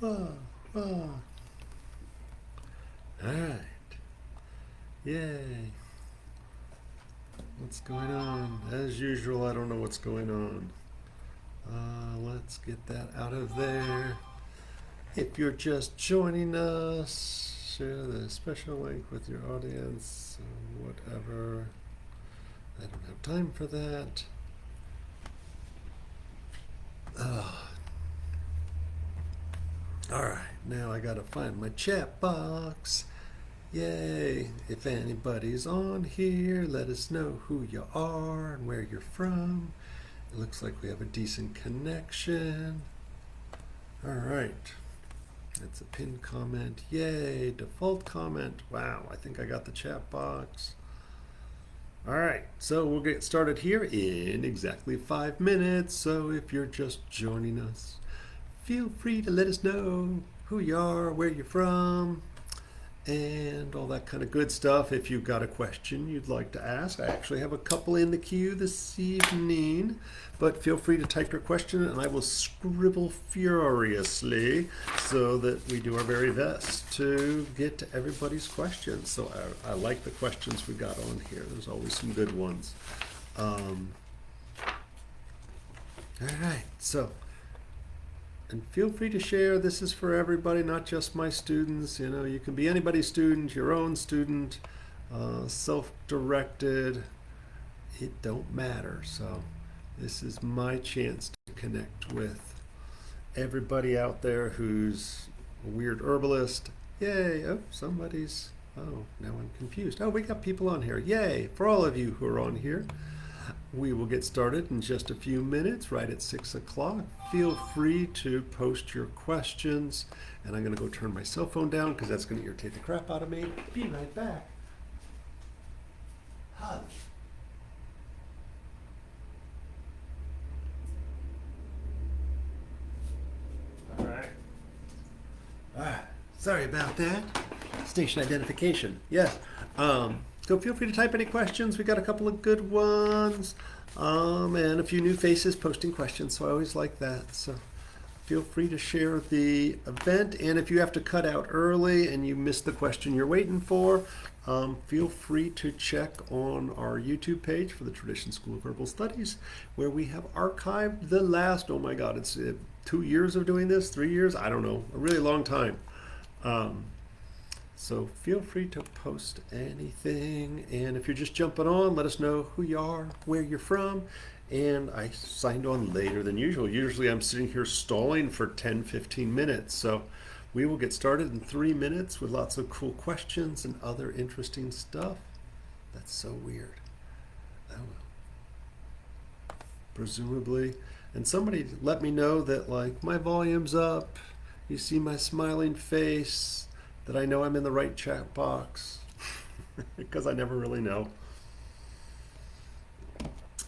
Ah, ah. All right. Yay. What's going on? As usual, I don't know what's going on. Let's get that out of there. If you're just joining us, share the special link with your audience, whatever. I don't have time for that. All right, now I gotta find my chat box. Yay! If anybody's on here, let us know who you are and where you're from. It looks like we have a decent connection. All right. That's a pinned comment. Yay! Default comment. Wow, I think I got the chat box. All right, so we'll get started here in exactly 5 minutes. So if you're just joining us, feel free to let us know who you are, where you're from, and all that kind of good stuff. If you've got a question you'd like to ask, I actually have a couple in the queue this evening, but feel free to type your question and I will scribble furiously so that we do our very best to get to everybody's questions. So I like the questions we got on here. There's always some good ones. All right, so and feel free to share. This is for everybody, not just my students. You know, you can be anybody's student, your own student, self-directed. It don't matter. So this is my chance to connect with everybody out there who's a weird herbalist. Yay. Oh, somebody's, oh, now I'm confused. Oh, we got people on here. Yay. For all of you who are on here. We will get started in just a few minutes, right at 6 o'clock. Feel free to post your questions. And I'm going to go turn my cell phone down because that's going to irritate the crap out of me. Be right back. Hug. All right. All right. Sorry about that. Station identification. Yes. So feel free to type any questions. We got a couple of good ones, and a few new faces posting questions. So I always like that. So feel free to share the event. And if you have to cut out early and you missed the question you're waiting for, feel free to check on our YouTube page for the Tradition School of Herbal Studies, where we have archived the last, oh my God, it's 2 years of doing this, 3 years, I don't know, a really long time. So feel free to post anything. And if you're just jumping on, let us know who you are, where you're from. And I signed on later than usual. Usually I'm sitting here stalling for 10, 15 minutes. So we will get started in 3 minutes with lots of cool questions and other interesting stuff. That's so weird. Oh well. Presumably. And somebody let me know that like my volume's up. You see my smiling face. That I know I'm in the right chat box because I never really know.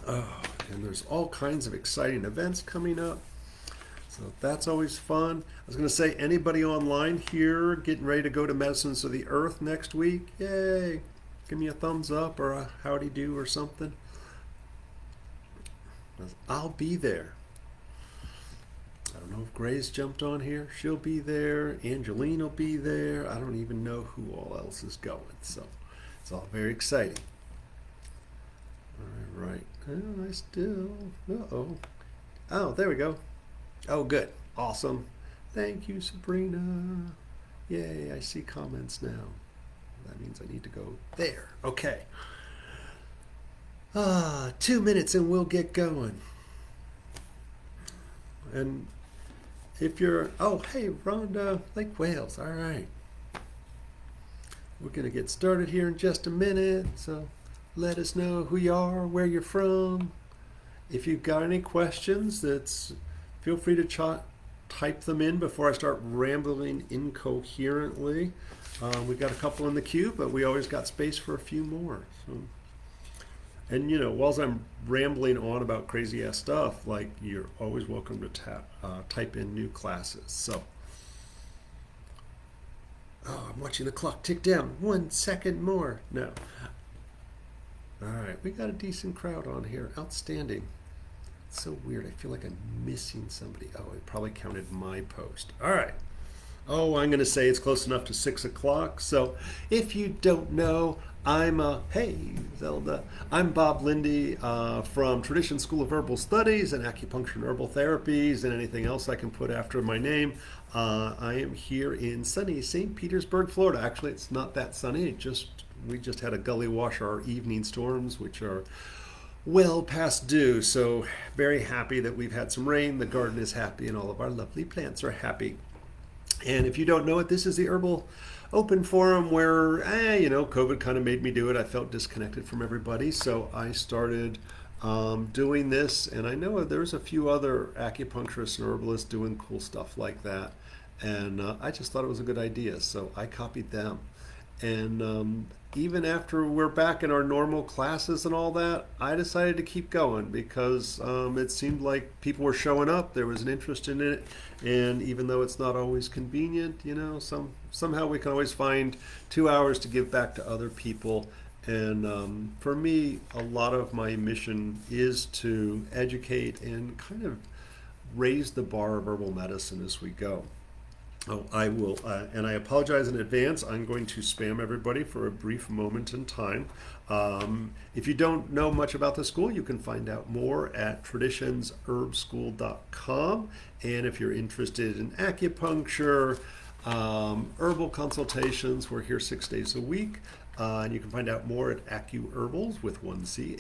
Oh, and there's all kinds of exciting events coming up. So that's always fun. I was going to say, anybody online here getting ready to go to Medicines of the Earth next week? Yay! Give me a thumbs up or a howdy do or something. I'll be there. I don't know if Gray's jumped on here. She'll be there. Angeline will be there. I don't even know who all else is going. So it's all very exciting. All right. Oh, I still. Uh-oh. Oh, there we go. Oh, good. Awesome. Thank you, Sabrina. Yay, I see comments now. That means I need to go there. Okay. 2 minutes and we'll get going. And if you're, oh, hey, Rhonda, Lake Wales, all right. We're going to get started here in just a minute, so let us know who you are, where you're from. If you've got any questions, feel free to type them in before I start rambling incoherently. We've got a couple in the queue, but we always got space for a few more. So. And you know, while I'm rambling on about crazy ass stuff, like you're always welcome to type in new classes. So, oh, I'm watching the clock tick down. 1 second more. No. All right, we got a decent crowd on here. Outstanding. It's so weird. I feel like I'm missing somebody. Oh, it probably counted my post. All right. Oh, I'm going to say it's close enough to 6 o'clock. So if you don't know, hey, Zelda, I'm Bob Linde from Tradition School of Herbal Studies and Acupuncture and Herbal Therapies and anything else I can put after my name. I am here in sunny St. Petersburg, Florida. Actually, it's not that sunny. We just had a gully wash our evening storms, which are well past due. So very happy that we've had some rain. The garden is happy and all of our lovely plants are happy. And if you don't know it, this is the Herbal Open Forum where, COVID kind of made me do it. I felt disconnected from everybody, so I started doing this. And I know there's a few other acupuncturists and herbalists doing cool stuff like that. And I just thought it was a good idea, so I copied them. And even after we're back in our normal classes and all that, I decided to keep going because it seemed like people were showing up. There was an interest in it, and even though it's not always convenient, somehow we can always find 2 hours to give back to other people. And for me, a lot of my mission is to educate and kind of raise the bar of herbal medicine as we go. Oh, I will, and I apologize in advance. I'm going to spam everybody for a brief moment in time. If you don't know much about the school, you can find out more at traditionsherbschool.com. And if you're interested in acupuncture, herbal consultations, we're here 6 days a week. And you can find out more at AcuHerbals with 1C,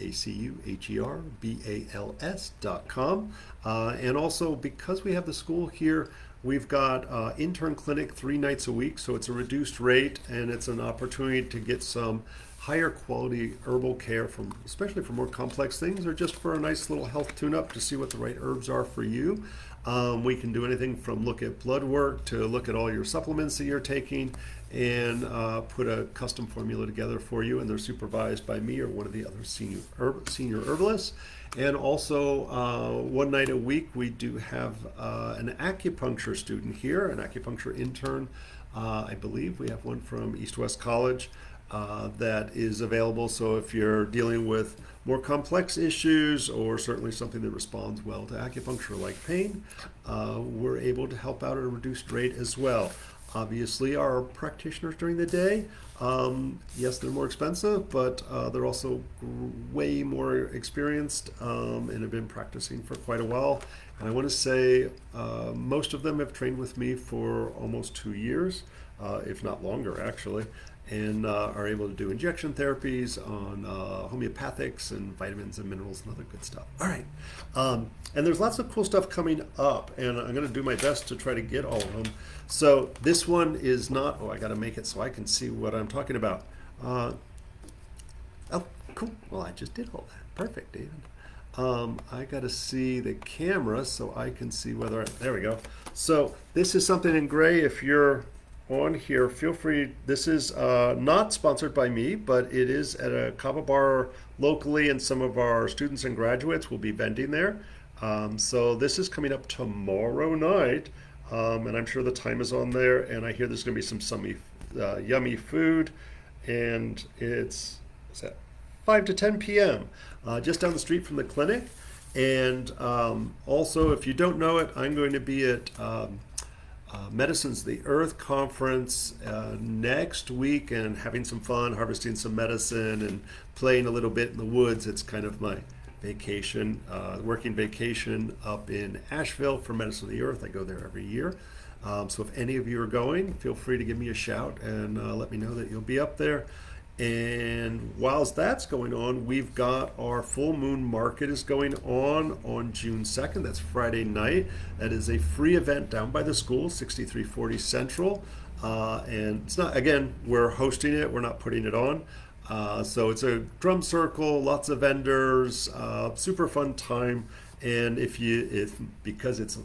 AcuHerbals.com. And also, because we have the school here, we've got intern clinic 3 nights a week, so it's a reduced rate, and it's an opportunity to get some higher quality herbal care, especially for more complex things, or just for a nice little health tune-up to see what the right herbs are for you. We can do anything from look at blood work to look at all your supplements that you're taking and put a custom formula together for you, and they're supervised by me or one of the other senior herbalists. And also, 1 night a week, we do have an acupuncture student here, an acupuncture intern. I believe we have one from East West College that is available. So if you're dealing with more complex issues or certainly something that responds well to acupuncture like pain, we're able to help out at a reduced rate as well. Obviously, our practitioners during the day, yes, they're more expensive, but they're also way more experienced and have been practicing for quite a while. And I want to say most of them have trained with me for almost 2 years, if not longer, actually, and are able to do injection therapies on homeopathics and vitamins and minerals and other good stuff. All right. And there's lots of cool stuff coming up, and I'm going to do my best to try to get all of them. So this one is not, I got to make it so I can see what I'm talking about. Oh, cool. Well, I just did all that. Perfect, David. I got to see the camera so I can see there we go. So this is something in gray. If you're on here, feel free. This is not sponsored by me, but it is at a kava bar locally, and some of our students and graduates will be vending there. So this is coming up tomorrow night, and I'm sure the time is on there, and I hear there's going to be some yummy food, and it's 5 to 10 p.m. Just down the street from the clinic. And also, if you don't know it, I'm going to be at Medicine's the Earth conference next week and having some fun, harvesting some medicine and playing a little bit in the woods. It's kind of my vacation, working vacation up in Asheville for Medicine of the Earth. I go there every year. So if any of you are going, feel free to give me a shout and let me know that you'll be up there. And whilst that's going on, we've got our full moon market is going on June 2nd. That's Friday night. That is a free event down by the school, 6340 Central. And it's not, again, we're hosting it, we're not putting it on. So it's a drum circle, lots of vendors, super fun time. And because it's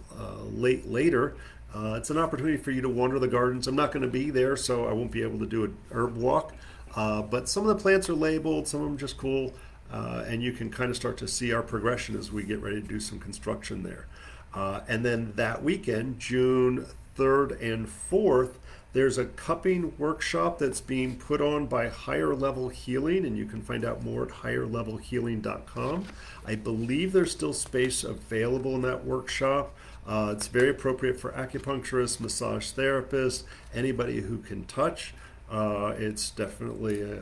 later, it's an opportunity for you to wander the gardens. I'm not going to be there, so I won't be able to do an herb walk. But some of the plants are labeled, some of them just cool, and you can kind of start to see our progression as we get ready to do some construction there. And then that weekend, June 3rd, and 4th, there's a cupping workshop that's being put on by Higher Level Healing, and you can find out more at higherlevelhealing.com. I believe there's still space available in that workshop. It's very appropriate for acupuncturists, massage therapists, anybody who can touch. It's definitely,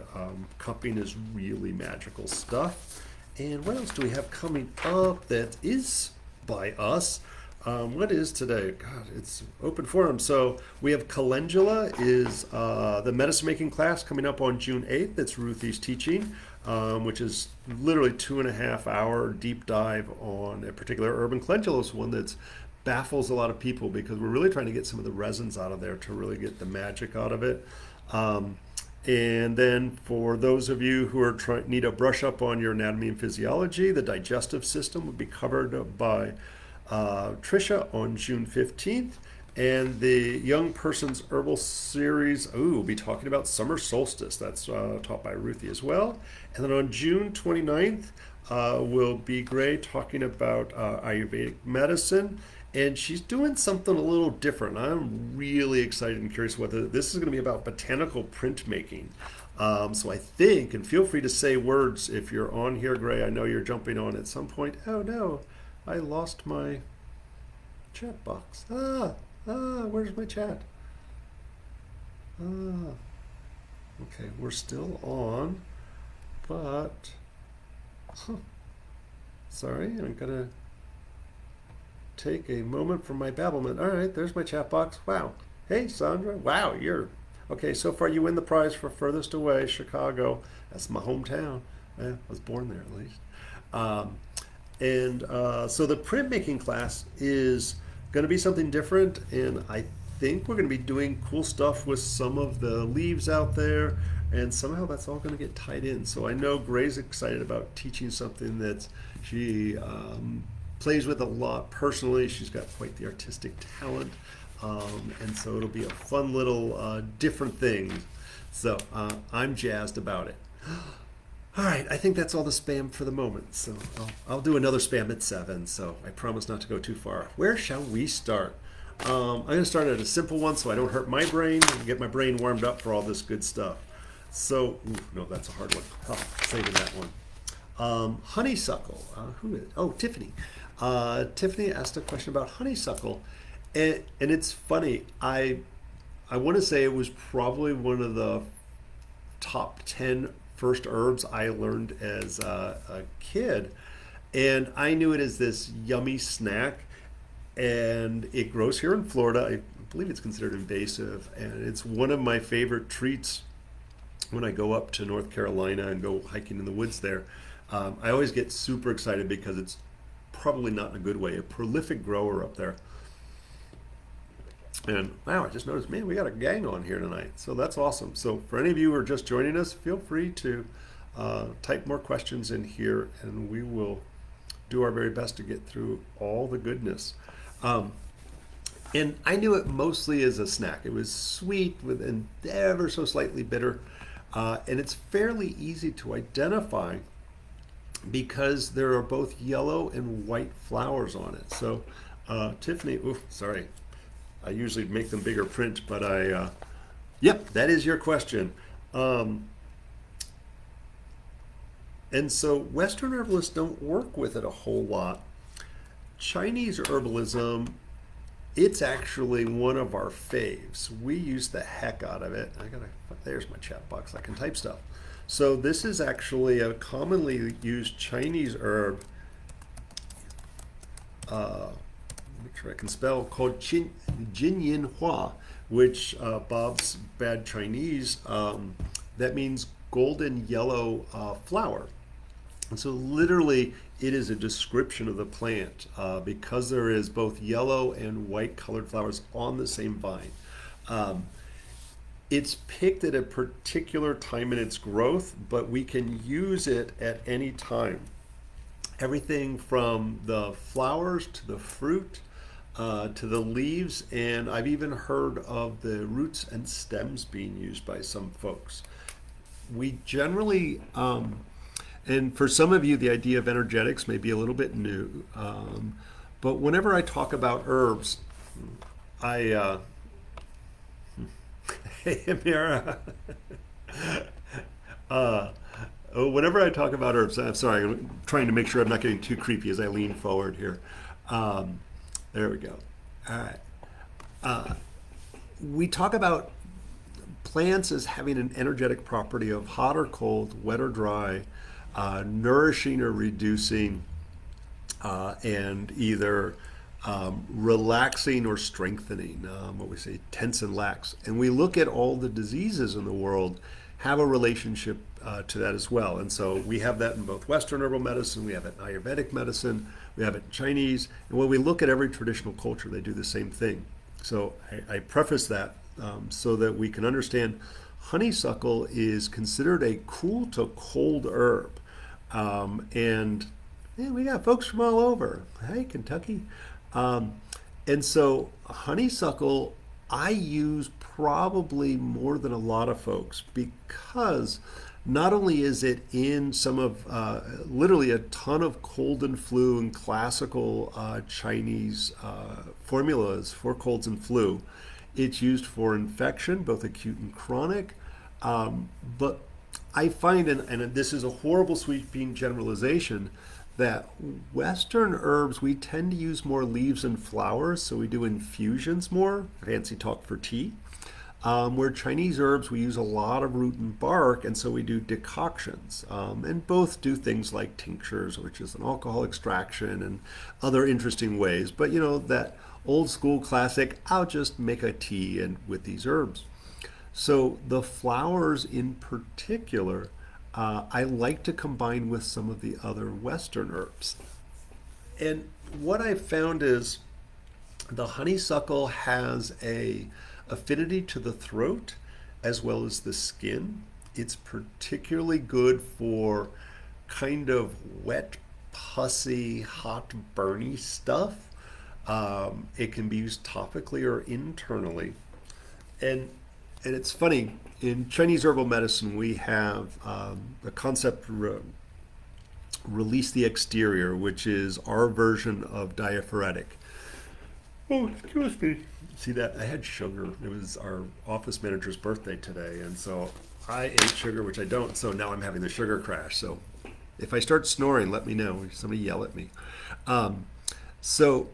cupping is really magical stuff. And what else do we have coming up that is by us? What is today? God, it's open forum. So we have Calendula is the medicine making class coming up on June 8th. That's Ruthie's teaching, which is literally 2.5 hour deep dive on a particular herb. And calendula is one that baffles a lot of people because we're really trying to get some of the resins out of there to really get the magic out of it. And then for those of you who are need a brush up on your anatomy and physiology, the digestive system will be covered by Trisha on June 15th. And the Young Person's Herbal Series, we'll be talking about summer solstice. That's taught by Ruthie as well. And then on June 29th will be Gray talking about Ayurvedic medicine. And she's doing something a little different. I'm really excited and curious whether this is going to be about botanical printmaking. So I think, and feel free to say words if you're on here, Gray. I know you're jumping on at some point. Oh no, I lost my chat box. Where's my chat? Okay, we're still on, but sorry, I'm gonna take a moment from my babblement. All right, there's my chat box. Wow. Hey, Sandra. Wow, you're okay. So far, you win the prize for furthest away, Chicago. That's my hometown. I was born there, at least. So the printmaking class is going to be something different, and I think we're going to be doing cool stuff with some of the leaves out there, and somehow that's all going to get tied in. So I know Gray's excited about teaching something that she plays with a lot personally. She's got quite the artistic talent, and so it'll be a fun little different thing. So I'm jazzed about it. All right, I think that's all the spam for the moment. So I'll do another spam at 7, so I promise not to go too far. Where shall we start? I'm going to start at a simple one so I don't hurt my brain and get my brain warmed up for all this good stuff. So, no, that's a hard one. Saving that one. Honeysuckle. Who is it? Oh, Tiffany. Tiffany asked a question about honeysuckle, and it's funny. I want to say it was probably one of the top 10 first herbs I learned as a kid, and I knew it as this yummy snack, and it grows here in Florida. I believe it's considered invasive, and it's one of my favorite treats when I go up to North Carolina and go hiking in the woods there. I always get super excited because it's probably not in a good way, a prolific grower up there. And wow, I just noticed, man, we got a gang on here tonight. So that's awesome. So for any of you who are just joining us, feel free to type more questions in here, and we will do our very best to get through all the goodness. And I knew it mostly as a snack. It was sweet with and ever so slightly bitter. And it's fairly easy to identify because there are both yellow and white flowers on it. So Tiffany, sorry. I usually make them bigger print, but yep, that is your question. And so Western herbalists don't work with it a whole lot. Chinese herbalism, it's actually one of our faves. We use the heck out of it. There's my chat box. I can type stuff. So this is actually a commonly used Chinese herb. Make sure I can spell, called Jin Yin Hua, which Bob's Bad Chinese, that means golden yellow flower. And so literally it is a description of the plant because there is both yellow and white colored flowers on the same vine. It's picked at a particular time in its growth, but we can use it at any time. Everything from the flowers to the fruit, to the leaves, and I've even heard of the roots and stems being used by some folks. We generally, and for some of you, the idea of energetics may be a little bit new, but whenever I talk about herbs, I Hey, Amira. uh, Whenever I talk about herbs, I'm sorry, I'm trying to make sure I'm not getting too creepy as I lean forward here. Um, there we go. All right. Uh, we talk about plants as having an energetic property of hot or cold, wet or dry, nourishing or reducing, and either relaxing or strengthening, what we say, tense and lax. And we look at all the diseases in the world have a relationship to that as well. And so we have that in both Western herbal medicine, we have it in Ayurvedic medicine, we have it in Chinese. And when we look at every traditional culture, they do the same thing. So I preface that so that we can understand honeysuckle is considered a cool to cold herb. And yeah, we got folks from all over. Hey, Kentucky. Um, and so honeysuckle I use probably more than a lot of folks because not only is it in some of literally a ton of cold and flu and classical Chinese formulas for colds and flu, it's used for infection, both acute and chronic. But I find, and this is a horrible sweeping generalization, that Western herbs, we tend to use more leaves and flowers, so we do infusions more, fancy talk for tea. Where Chinese herbs, we use a lot of root and bark, and so we do decoctions. And both do things like tinctures, which is an alcohol extraction, and other interesting ways. But you know, that old school classic, I'll just make a tea and with these herbs. So the flowers in particular, I like to combine with some of the other Western herbs. And what I've found is the honeysuckle has a affinity to the throat as well as the skin. It's particularly good for kind of wet, pussy, hot, burny stuff. It can be used topically or internally. And and it's funny, in Chinese herbal medicine, we have a concept, release the exterior, which is our version of diaphoretic. Oh, excuse me. See that? I had sugar. It was our office manager's birthday today, and so I ate sugar, which I don't, so now I'm having the sugar crash. So if I start snoring, let me know. Somebody yell at me. So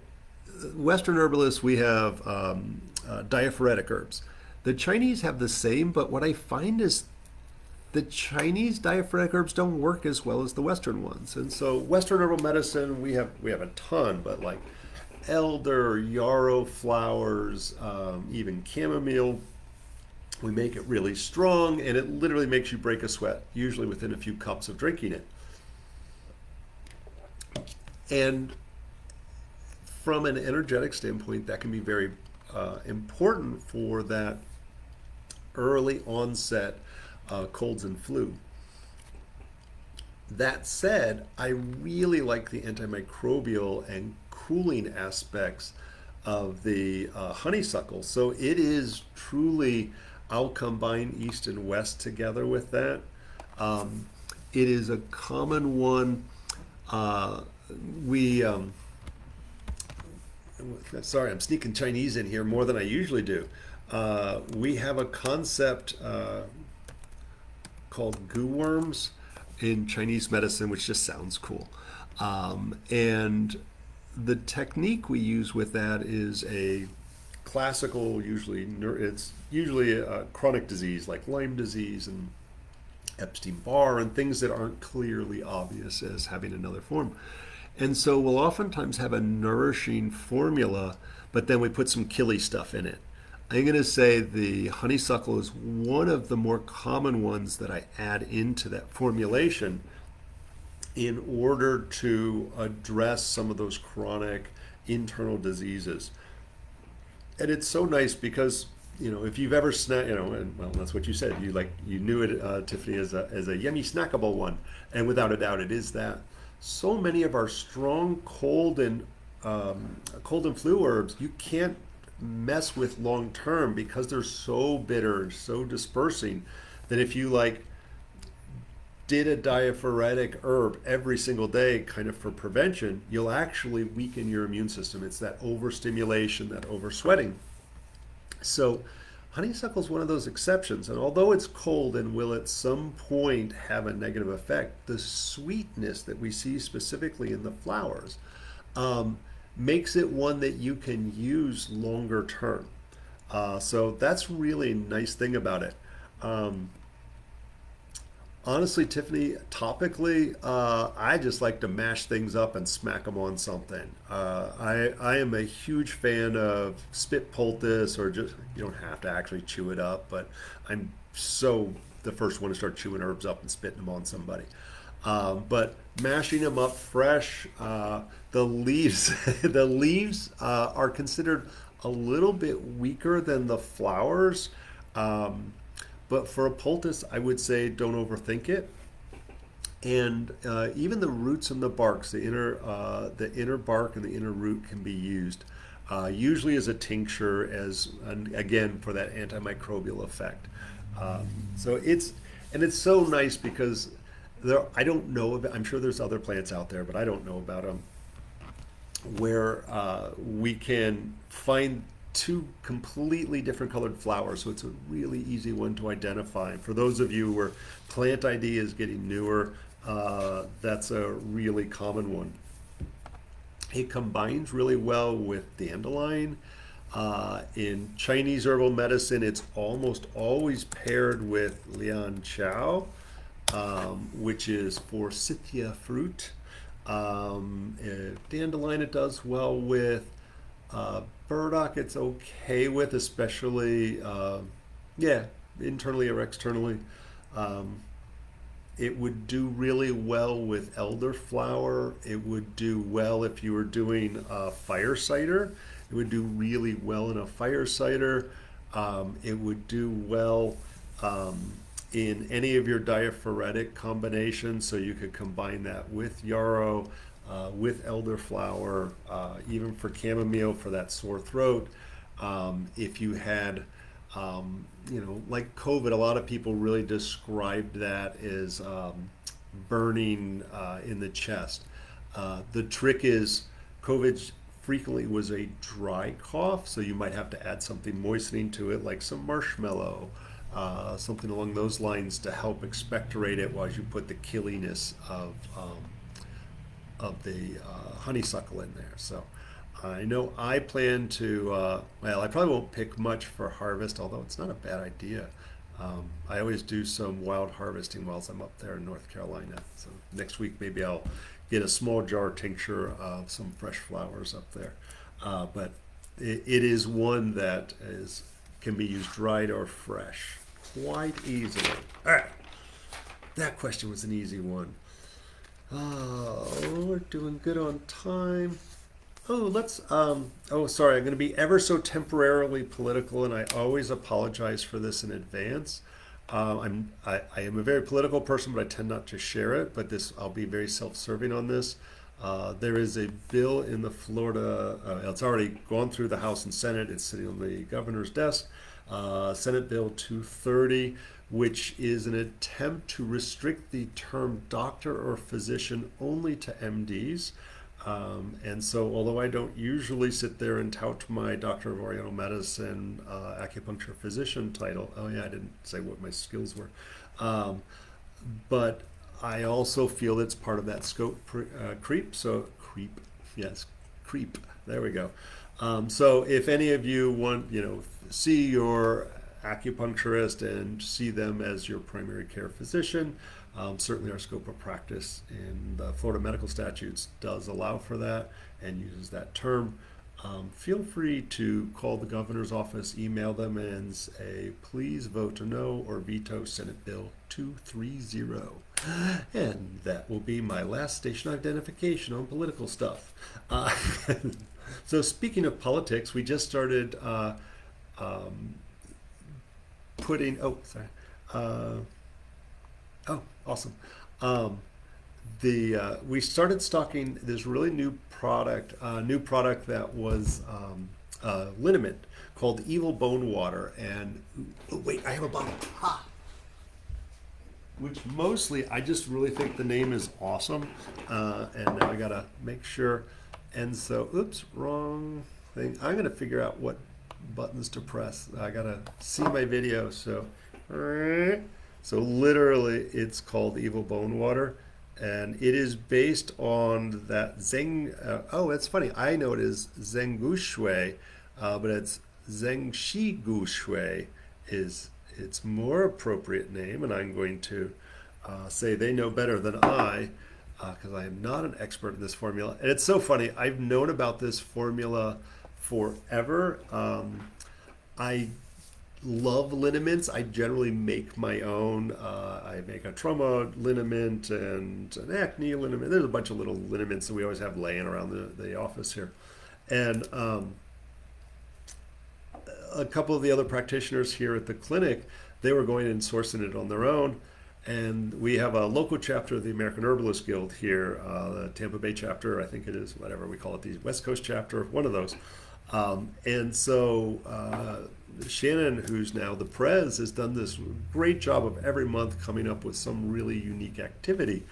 Western herbalists, we have diaphoretic herbs. The Chinese have the same, but what I find is the Chinese diaphoretic herbs don't work as well as the Western ones. And so Western herbal medicine, we have a ton, but like elder, yarrow flowers, even chamomile, we make it really strong, and it literally makes you break a sweat, usually within a few cups of drinking it. And from an energetic standpoint, that can be very important for that early onset colds and flu. That said, I really like the antimicrobial and cooling aspects of the honeysuckle. So it is truly, I'll combine East and West together with that. It is a common one. We Sorry, I'm sneaking Chinese in here more than I usually do. We have a concept called goo worms in Chinese medicine, which just sounds cool. And the technique we use with that is a classical, it's usually a chronic disease like Lyme disease and Epstein-Barr and things that aren't clearly obvious as having another form. And so we'll oftentimes have a nourishing formula, but then we put some killy stuff in it. I'm going to say the honeysuckle is one of the more common ones that I add into that formulation in order to address some of those chronic internal diseases. And it's so nice because, you know, if you've ever and well, that's what you said. You knew it, Tiffany, as a yummy snackable one, and without a doubt, it is that. So many of our strong cold and flu herbs you can't mess with long term because they're so bitter, so dispersing, that if you did a diaphoretic herb every single day kind of for prevention, you'll actually weaken your immune system. It's that overstimulation, that oversweating. So honeysuckle is one of those exceptions, and although it's cold and will at some point have a negative effect, the sweetness that we see specifically in the flowers um, makes it one that you can use longer term. So that's really a nice thing about it. Um, Honestly, Tiffany, topically, I just like to mash things up and smack them on something. I am a huge fan of spit poultice, or just, you don't have to actually chew it up, but I'm so the first one to start chewing herbs up and spitting them on somebody. But mashing them up fresh, the leaves, the leaves are considered a little bit weaker than the flowers. Um, but for a poultice, I would say don't overthink it. And even the roots and the barks, the inner bark and the inner root can be used, usually as a tincture, as again for that antimicrobial effect. Um, so it's so nice because I don't know of it. I'm sure there's other plants out there, but I don't know about them where we can find two completely different colored flowers. So it's a really easy one to identify. For those of you where plant ID is getting newer, that's a really common one. It combines really well with dandelion. In Chinese herbal medicine, it's almost always paired with lian chow, which is forsythia fruit. Dandelion it does well with. Burdock it's okay with, especially, yeah, internally or externally. Um, it would do really well with elderflower. It would do well if you were doing a fire cider. It would do really well in a fire cider. It would do well in any of your diaphoretic combinations. So you could combine that with yarrow, with elderflower, even for chamomile for that sore throat. If you had, like COVID, a lot of people really described that as burning in the chest. The trick is COVID frequently was a dry cough, so you might have to add something moistening to it, like some marshmallow, something along those lines to help expectorate it while you put the killiness of the honeysuckle in there. So I know I plan to, well, I probably won't pick much for harvest, although it's not a bad idea. I always do some wild harvesting whilst I'm up there in North Carolina. So next week maybe I'll get a small jar tincture of some fresh flowers up there. But it is one that can be used dried or fresh quite easily. All right, that question was an easy one. Oh, we're doing good on time. Sorry, I'm going to be ever so temporarily political, and I always apologize for this in advance. I am a very political person, but I tend not to share it. But I'll be very self-serving on this. There is a bill in the Florida. It's already gone through the House and Senate. It's sitting on the governor's desk. Senate Bill 230, which is an attempt to restrict the term doctor or physician only to MDs. And so, although I don't usually sit there and tout my Doctor of Oriental Medicine, acupuncture physician title, oh yeah, I didn't say what my skills were, but I also feel it's part of that scope creep. So yes, creep. There we go. So if any of you want, see your acupuncturist and see them as your primary care physician. Certainly our scope of practice in the Florida medical statutes does allow for that and uses that term. Feel free to call the governor's office, email them, and say, please vote no or veto Senate Bill 230. And that will be my last station identification on political stuff. So speaking of politics, we just started putting, awesome. We started stocking this really new product that was liniment called Evil Bone Water. And wait, I have a bottle. Ha! Which mostly, I just really think the name is awesome. And now I gotta make sure. And so, oops, wrong thing. I'm gonna figure out what buttons to press. I gotta see my video. So literally, it's called Evil Bone Water, and it is based on that Zeng. Oh, it's funny. I know it is Zhenggu Shui, but it's Zhengshi Gu Shui is its more appropriate name, and I'm going to say they know better than I, because I am not an expert in this formula. And it's so funny. I've known about this formula forever. I love liniments. I generally make my own. I make a trauma liniment and an acne liniment. There's a bunch of little liniments that we always have laying around the office here. And a couple of the other practitioners here at the clinic, they were going and sourcing it on their own. And we have a local chapter of the American Herbalist Guild here, the Tampa Bay chapter, I think it is, whatever we call it, the West Coast chapter, one of those. And so Shannon, who's now the Prez, has done this great job of every month coming up with some really unique activity.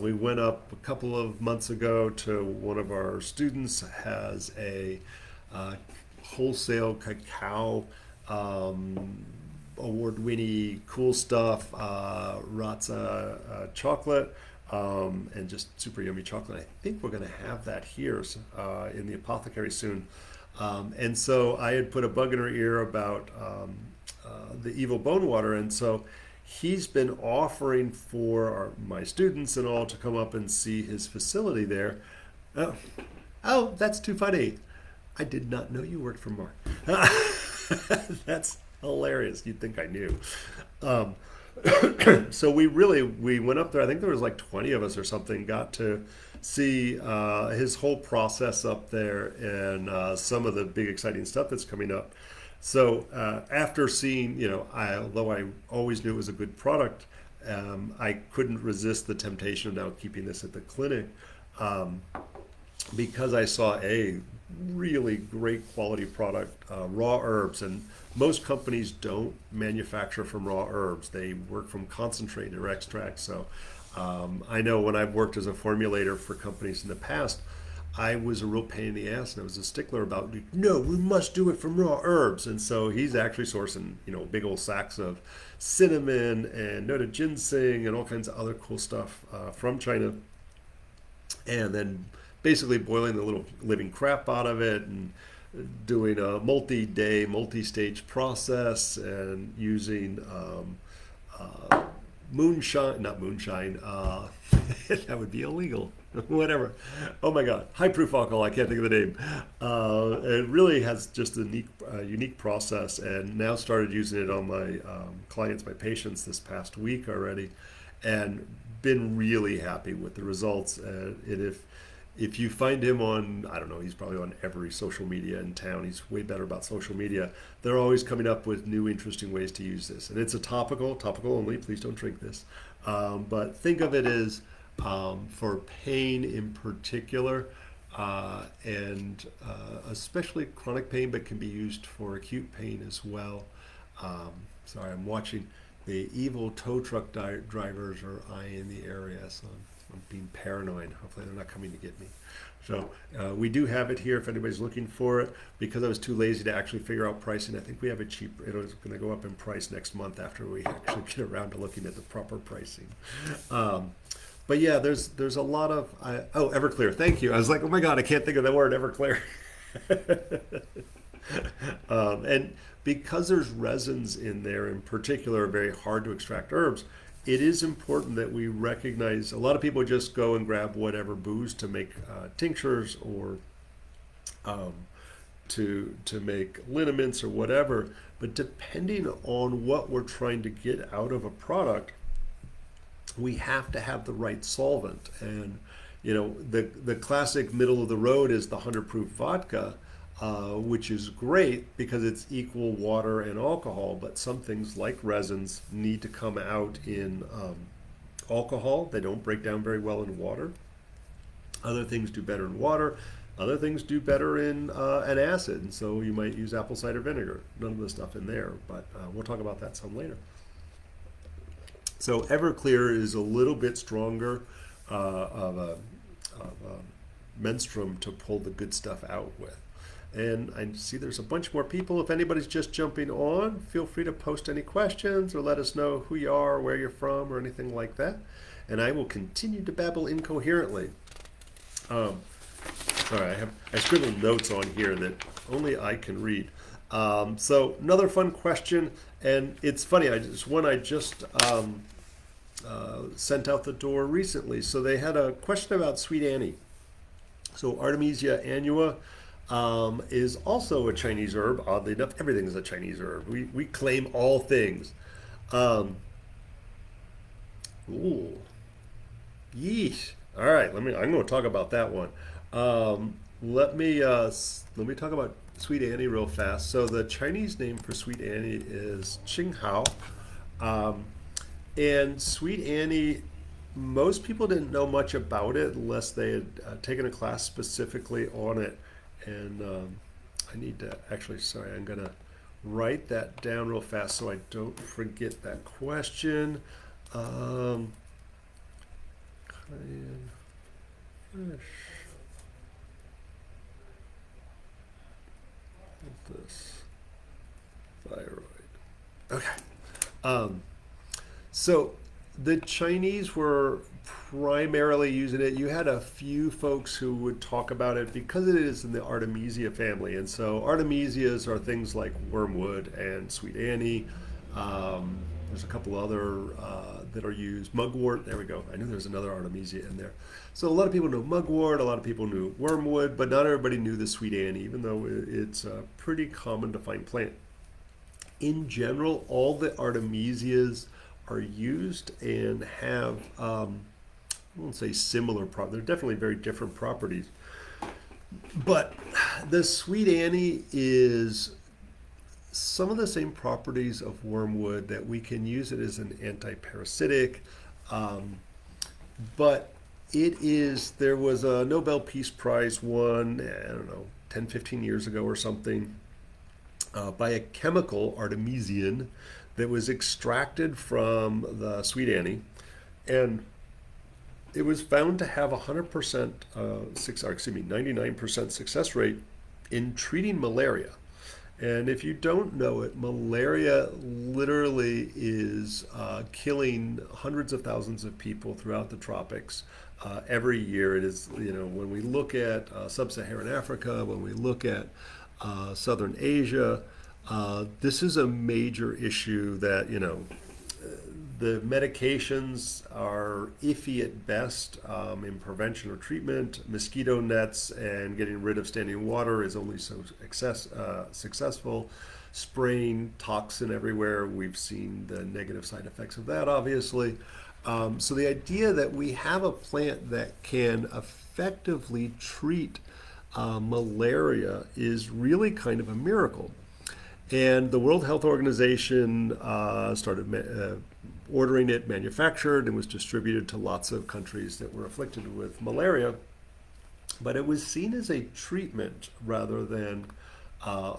We went up a couple of months ago to one of our students has a wholesale cacao award-winning cool stuff, Ratza chocolate, and just super yummy chocolate. I think we're going to have that here in the apothecary soon. And so I had put a bug in her ear about the Evil Bone Water, and so he's been offering for my students and all to come up and see his facility there. Oh, that's too funny. I did not know you worked for Mark. That's hilarious. You'd think I knew. So we went up there. I think there was like 20 of us or something, got to see his whole process up there and some of the big exciting stuff that's coming up. So after seeing, although I always knew it was a good product, I couldn't resist the temptation of now keeping this at the clinic because I saw a really great quality product, raw herbs, and most companies don't manufacture from raw herbs. They work from concentrate or extract. So I know when I've worked as a formulator for companies in the past, I was a real pain in the ass, and I was a stickler about, no, we must do it from raw herbs. And so he's actually sourcing, big old sacks of cinnamon and noda ginseng and all kinds of other cool stuff from China, and then basically boiling the little living crap out of it and doing a multi-day, multi-stage process and using not moonshine, that would be illegal, whatever. Oh my God, high proof alcohol, I can't think of the name. It really has just a unique process, and now started using it on my clients, my patients this past week already, and been really happy with the results. And if you find him on, I don't know, he's probably on every social media in town. He's way better about social media. They're always coming up with new, interesting ways to use this. And it's a topical only. Please don't drink this. But think of it as for pain in particular, and especially chronic pain, but can be used for acute pain as well. Sorry, I'm watching. The evil tow truck drivers are eyeing the area, so I'm being paranoid. Hopefully they're not coming to get me. So we do have it here if anybody's looking for it. Because I was too lazy to actually figure out pricing, I think we have it cheap. It's going to go up in price next month after we actually get around to looking at the proper pricing. But yeah, there's a lot of, Everclear, thank you. I was like, oh my God, I can't think of the word Everclear. And because there's resins in there in particular, very hard to extract herbs, it is important that we recognize a lot of people just go and grab whatever booze to make tinctures or to make liniments or whatever. But depending on what we're trying to get out of a product, we have to have the right solvent. And the classic middle of the road is the 100 proof vodka. Which is great because it's equal water and alcohol, but some things like resins need to come out in alcohol. They don't break down very well in water. Other things do better in water. Other things do better in an acid, and so you might use apple cider vinegar. None of the stuff in there, but we'll talk about that some later. So Everclear is a little bit stronger of a menstruum to pull the good stuff out with. And I see there's a bunch more people. If anybody's just jumping on, feel free to post any questions or let us know who you are, where you're from, or anything like that. And I will continue to babble incoherently. Um, all right, I scribbled notes on here that only I can read. So another fun question, and it's funny. It's one I just sent out the door recently. So they had a question about Sweet Annie. So Artemisia annua is also a Chinese herb. Oddly enough, everything is a Chinese herb. We claim all things. Um, ooh, yeesh. All right, I'm going to talk about that one. Let me talk about Sweet Annie real fast. So the Chinese name for Sweet Annie is Qinghao. Um, and Sweet Annie, most people didn't know much about it unless they had taken a class specifically on it. And I need to actually, sorry, I'm going to write that down real fast so I don't forget that question. Cayenne fresh. This thyroid. Okay. So the Chinese were primarily using it. You had a few folks who would talk about it because it is in the Artemisia family. And so Artemisias are things like wormwood and Sweet Annie. There's a couple other that are used. Mugwort, there we go. I knew there was another Artemisia in there. So a lot of people know mugwort, a lot of people knew wormwood, but not everybody knew the Sweet Annie, even though it's a pretty common to find plant. In general, all the Artemisias are used and have, I won't say similar properties, they're definitely very different properties. But the Sweet Annie is some of the same properties of wormwood that we can use it as an anti-parasitic. But there was a Nobel Peace Prize won, I don't know, 10, 15 years ago or something, by a chemical, artemisian, that was extracted from the Sweet Annie. And it was found to have 100%, 99% success rate in treating malaria. And if you don't know it, malaria literally is killing hundreds of thousands of people throughout the tropics every year. It is, when we look at sub-Saharan Africa, when we look at Southern Asia, this is a major issue that, the medications are iffy at best in prevention or treatment. Mosquito nets and getting rid of standing water is only so successful. Spraying toxin everywhere, we've seen the negative side effects of that, obviously. So the idea that we have a plant that can effectively treat malaria is really kind of a miracle. And the World Health Organization started ordering it manufactured and was distributed to lots of countries that were afflicted with malaria. But it was seen as a treatment rather than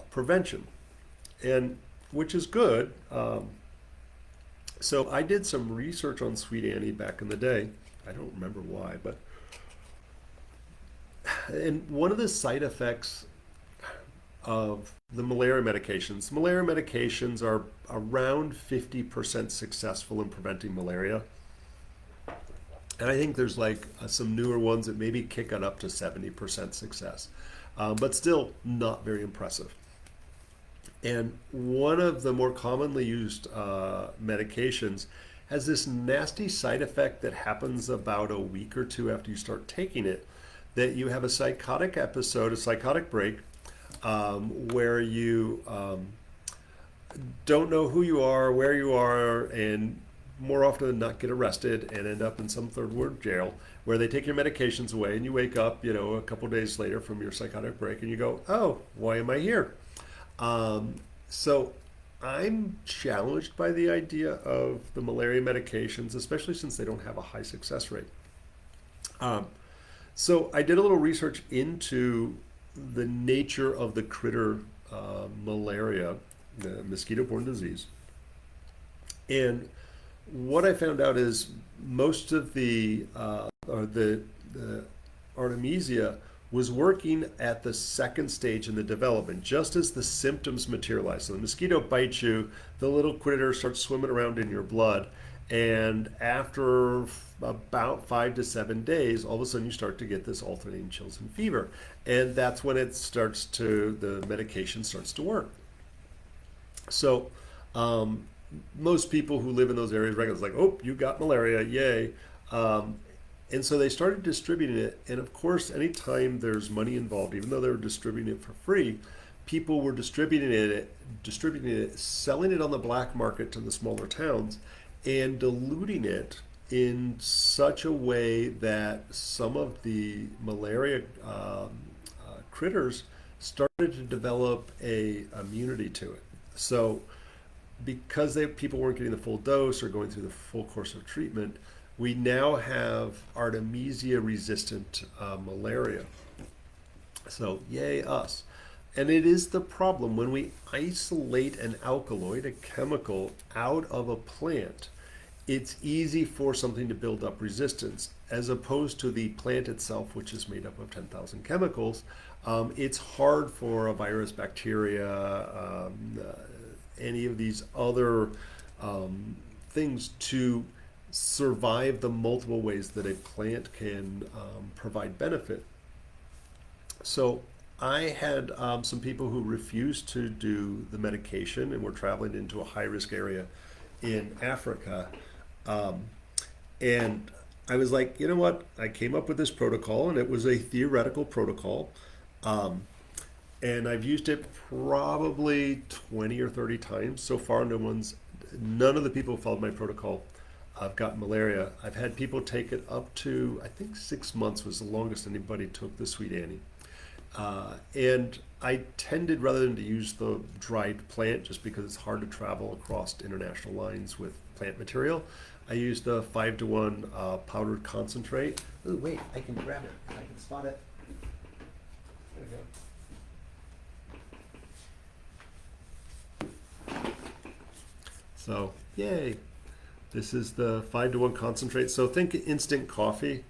prevention, and which is good. So I did some research on Sweet Annie back in the day. I don't remember why, and one of the side effects of the malaria medications are around 50% successful in preventing malaria. And I think there's some newer ones that maybe kick it up to 70% success, but still not very impressive. And one of the more commonly used medications has this nasty side effect that happens about a week or two after you start taking it, that you have a psychotic episode, a psychotic break, where you don't know who you are, where you are, and more often than not get arrested and end up in some third world jail where they take your medications away and you wake up, a couple days later from your psychotic break and you go, oh, why am I here? So I'm challenged by the idea of the malaria medications, especially since they don't have a high success rate. So I did a little research into the nature of the critter malaria, the mosquito-borne disease. And what I found out is most of the Artemisia was working at the second stage in the development, just as the symptoms materialize. So the mosquito bites you, the little critter starts swimming around in your blood, and after about 5 to 7 days, all of a sudden you start to get this alternating chills and fever. And that's when the medication starts to work. So most people who live in those areas recognize, like, oh, you got malaria, yay. And so they started distributing it. And of course, anytime there's money involved, even though they were distributing it for free, people were distributing it, selling it on the black market to the smaller towns, and diluting it in such a way that some of the malaria critters started to develop a immunity to it. So because people weren't getting the full dose or going through the full course of treatment, we now have Artemisia-resistant malaria. So yay us. And it is the problem when we isolate an alkaloid, a chemical, out of a plant. It's easy for something to build up resistance, as opposed to the plant itself, which is made up of 10,000 chemicals. It's hard for a virus, bacteria, any of these other things to survive the multiple ways that a plant can provide benefit. So I had some people who refused to do the medication and were traveling into a high-risk area in Africa. And I was like, you know what? I came up with this protocol, and it was a theoretical protocol. And I've used it probably 20 or 30 times. So far, none of the people who followed my protocol have gotten malaria. I've had people take it up to, I think 6 months was the longest anybody took the Sweet Annie. And I tended, rather than to use the dried plant, just because it's hard to travel across international lines with plant material, I used the 5-to-1 powdered concentrate. Oh, wait, I can grab it. I can spot it. There we go. So, yay. This is the 5-to-1 concentrate. So think instant coffee.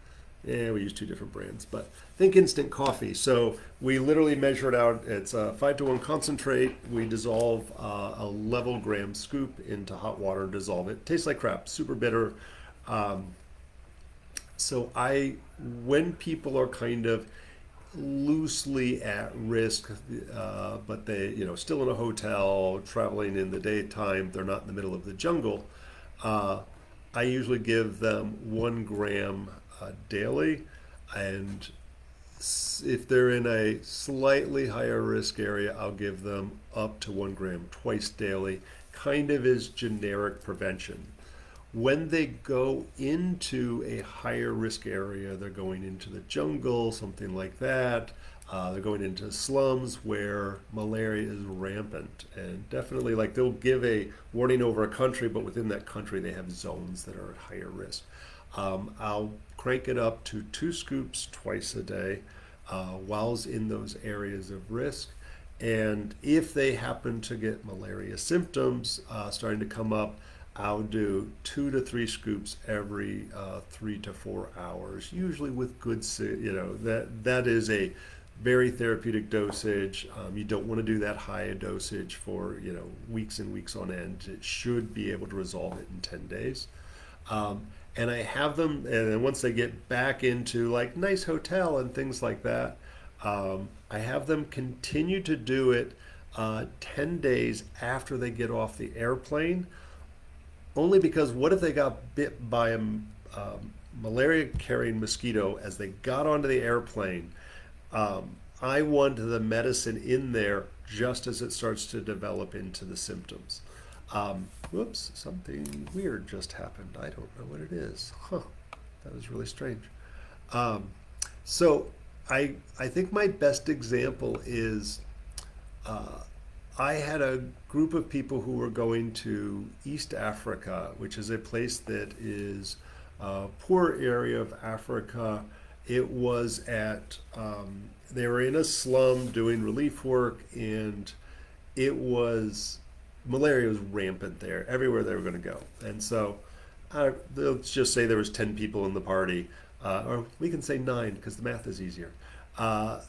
Yeah, we use two different brands, but think instant coffee. So we literally measure it out. It's a 5-to-1 concentrate. We dissolve a level gram scoop into hot water and dissolve it. Tastes like crap, super bitter. So when people are kind of loosely at risk, but they, still in a hotel, traveling in the daytime, they're not in the middle of the jungle, I usually give them 1 gram daily, and if they're in a slightly higher risk area, I'll give them up to 1 gram twice daily, kind of as generic prevention. When they go into a higher risk area, they're going into the jungle, something like that. They're going into slums where malaria is rampant, and definitely, like, they'll give a warning over a country, but within that country they have zones that are at higher risk. I'll crank it up to 2 scoops twice a day whilst in those areas of risk. And if they happen to get malaria symptoms starting to come up, I'll do 2 to 3 scoops every 3 to 4 hours, usually with good, that is a very therapeutic dosage. You don't want to do that high a dosage for, weeks and weeks on end. It should be able to resolve it in 10 days. And I have them, and then once they get back into like nice hotel and things like that, I have them continue to do it 10 days after they get off the airplane. Only because what if they got bit by a malaria-carrying mosquito as they got onto the airplane? I want the medicine in there just as it starts to develop into the symptoms. Whoops, something weird just happened. I don't know what it is. That was really strange. So I think my best example is I had a group of people who were going to East Africa, which is a place that is a poor area of Africa. It was they were in a slum doing relief work, and malaria was rampant there, everywhere they were going to go. And so let's just say there was 10 people in the party, or we can say 9 because the math is easier. Uh,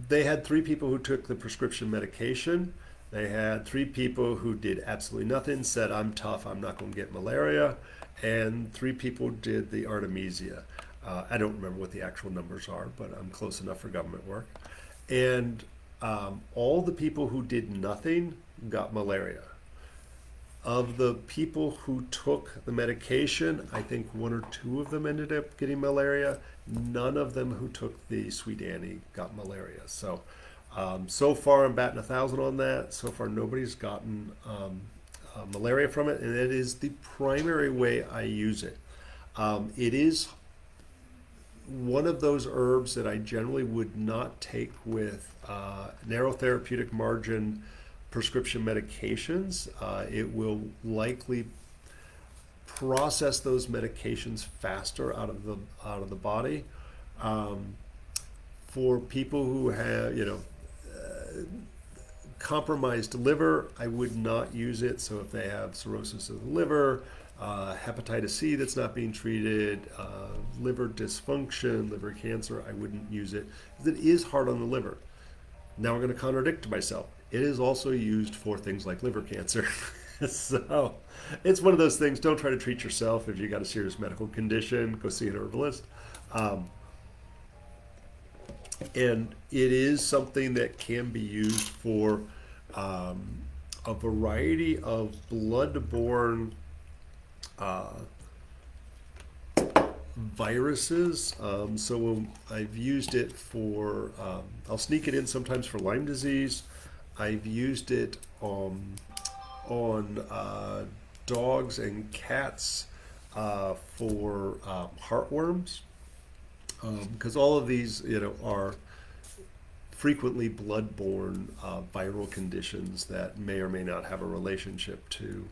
they had 3 people who took the prescription medication. They had 3 people who did absolutely nothing, said, I'm tough, I'm not going to get malaria. And 3 people did the Artemisia. I don't remember what the actual numbers are, but I'm close enough for government work. And all the people who did nothing got malaria. Of the people who took the medication, I think 1 or 2 of them ended up getting malaria. None of them who took the Sweet Annie got malaria. So far I'm batting 1,000 on that. So far nobody's gotten malaria from it, and it is the primary way I use it. It is one of those herbs that I generally would not take with narrow therapeutic margin prescription medications. It will likely process those medications faster out of the body. For people who have compromised liver, I would not use it. So if they have cirrhosis of the liver, hepatitis C that's not being treated, liver dysfunction, liver cancer, I wouldn't use it because it is hard on the liver. Now I'm going to contradict myself. It is also used for things like liver cancer. So it's one of those things. Don't try to treat yourself. If you got a serious medical condition, go see an herbalist. And it is something that can be used for a variety of blood-borne viruses. So I've used it for, I'll sneak it in sometimes for Lyme disease. I've used it on dogs and cats for heartworms, because all of these, are frequently blood-borne viral conditions that may or may not have a relationship to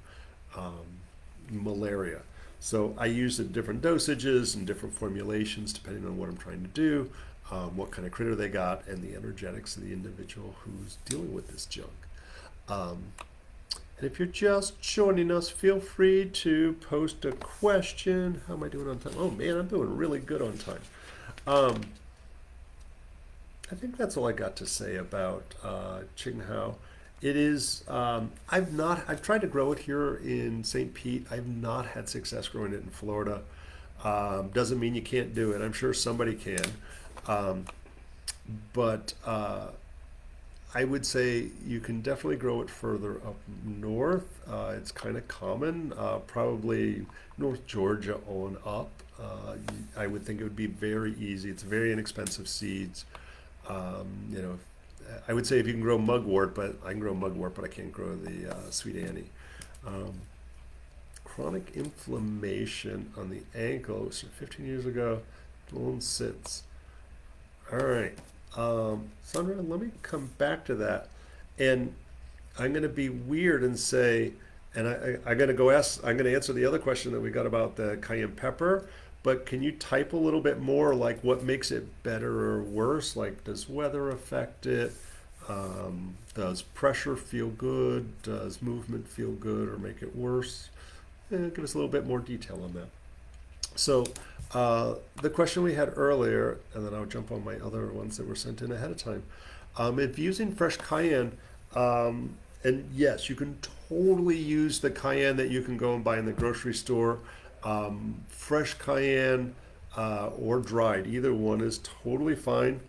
malaria. So I use it in different dosages and different formulations depending on what I'm trying to do, what kind of critter they got, and the energetics of the individual who's dealing with this junk. And if you're just joining us, feel free to post a question. How am I doing on time? Oh man, I'm doing really good on time. I think that's all I got to say about Qinghao. It is, I've tried to grow it here in St. Pete. I've not had success growing it in Florida. Doesn't mean you can't do it. I'm sure somebody can. But I would say you can definitely grow it further up north. It's kind of common, probably North Georgia on up. I would think it would be very easy. It's very inexpensive seeds. I would say if you can grow mugwort, but I can grow mugwort, but I can't grow the Sweet Annie. Chronic inflammation on the ankle, so 15 years ago, bone sits. All right, Sandra, let me come back to that, and I'm going to be weird and say, and I'm going to I'm going to answer the other question that we got about the cayenne pepper. But can you type a little bit more, like what makes it better or worse? Like, does weather affect it? Does pressure feel good? Does movement feel good or make it worse? Give us a little bit more detail on that. So the question we had earlier, and then I'll jump on my other ones that were sent in ahead of time. If using fresh cayenne, and yes, you can totally use the cayenne that you can go and buy in the grocery store. Fresh cayenne or dried, either one is totally fine.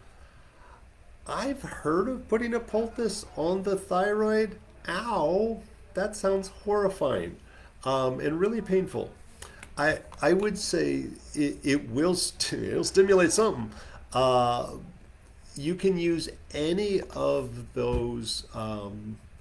I've heard of putting a poultice on the thyroid. Ow, that sounds horrifying and really painful. I would say it will it'll stimulate something. You can use any of those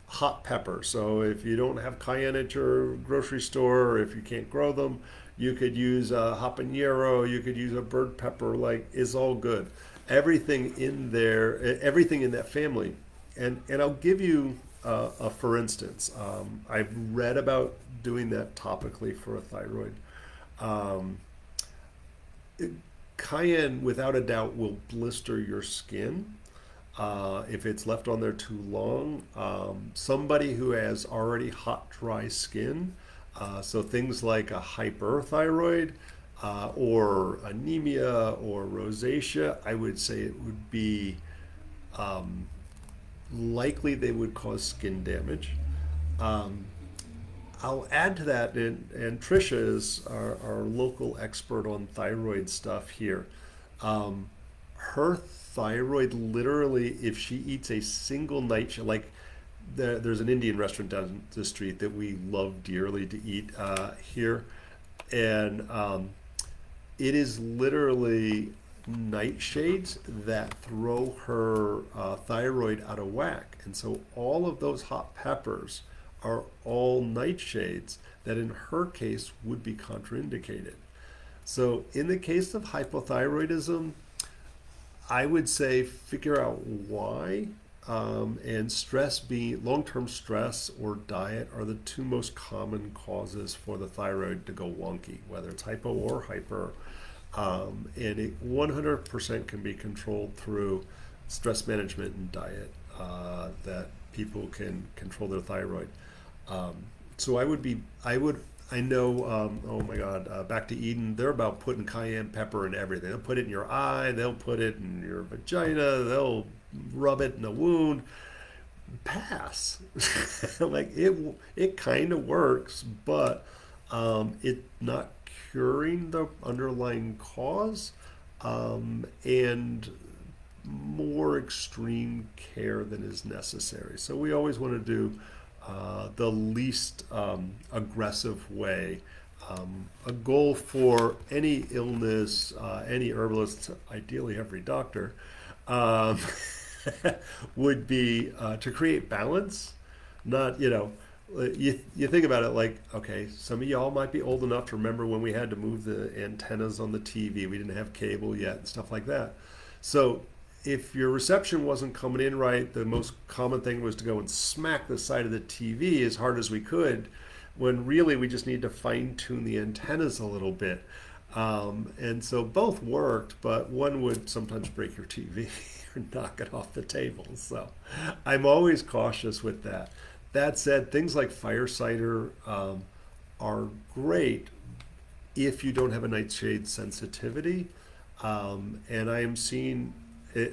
hot peppers. So if you don't have cayenne at your grocery store, or if you can't grow them, you could use a habanero, you could use a bird pepper, like is all good. Everything in there, everything in that family. And I'll give you for instance, I've read about doing that topically for a thyroid. Cayenne, without a doubt, will blister your skin. If it's left on there too long. Somebody who has already hot, dry skin, so things like a hyperthyroid, or anemia or rosacea, I would say it would be likely they would cause skin damage. Um, I'll add to that, and Trisha is our local expert on thyroid stuff here. Um, Her thyroid, literally, if she eats a single nightshade, like there's an Indian restaurant down the street that we love dearly to eat here, and it is literally nightshades that throw her thyroid out of whack. And so all of those hot peppers are all nightshades that in her case would be contraindicated. So in the case of hypothyroidism, I would say figure out why. And stress, being long-term stress or diet, are the two most common causes for the thyroid to go wonky, whether it's hypo or hyper. And it 100% can be controlled through stress management and diet, that people can control their thyroid. Um, so I know, oh my God, Back to Eden, they're about putting cayenne pepper in everything. They'll put it in your eye, they'll put it in your vagina, they'll rub it in a wound. Pass. Like it kind of works, but it's not curing the underlying cause, and more extreme care than is necessary. So we always want to do the least aggressive way. A goal for any illness, any herbalist, ideally every doctor, um, would be to create balance. Not, you think about it like, okay, some of y'all might be old enough to remember when we had to move the antennas on the TV. We didn't have cable yet and stuff like that. So if your reception wasn't coming in right, the most common thing was to go and smack the side of the TV as hard as we could, when really we just need to fine tune the antennas a little bit. And so both worked, but one would sometimes break your TV or knock it off the table. So I'm always cautious with that. That said, things like fire cider are great if you don't have a nightshade sensitivity. And I am seeing,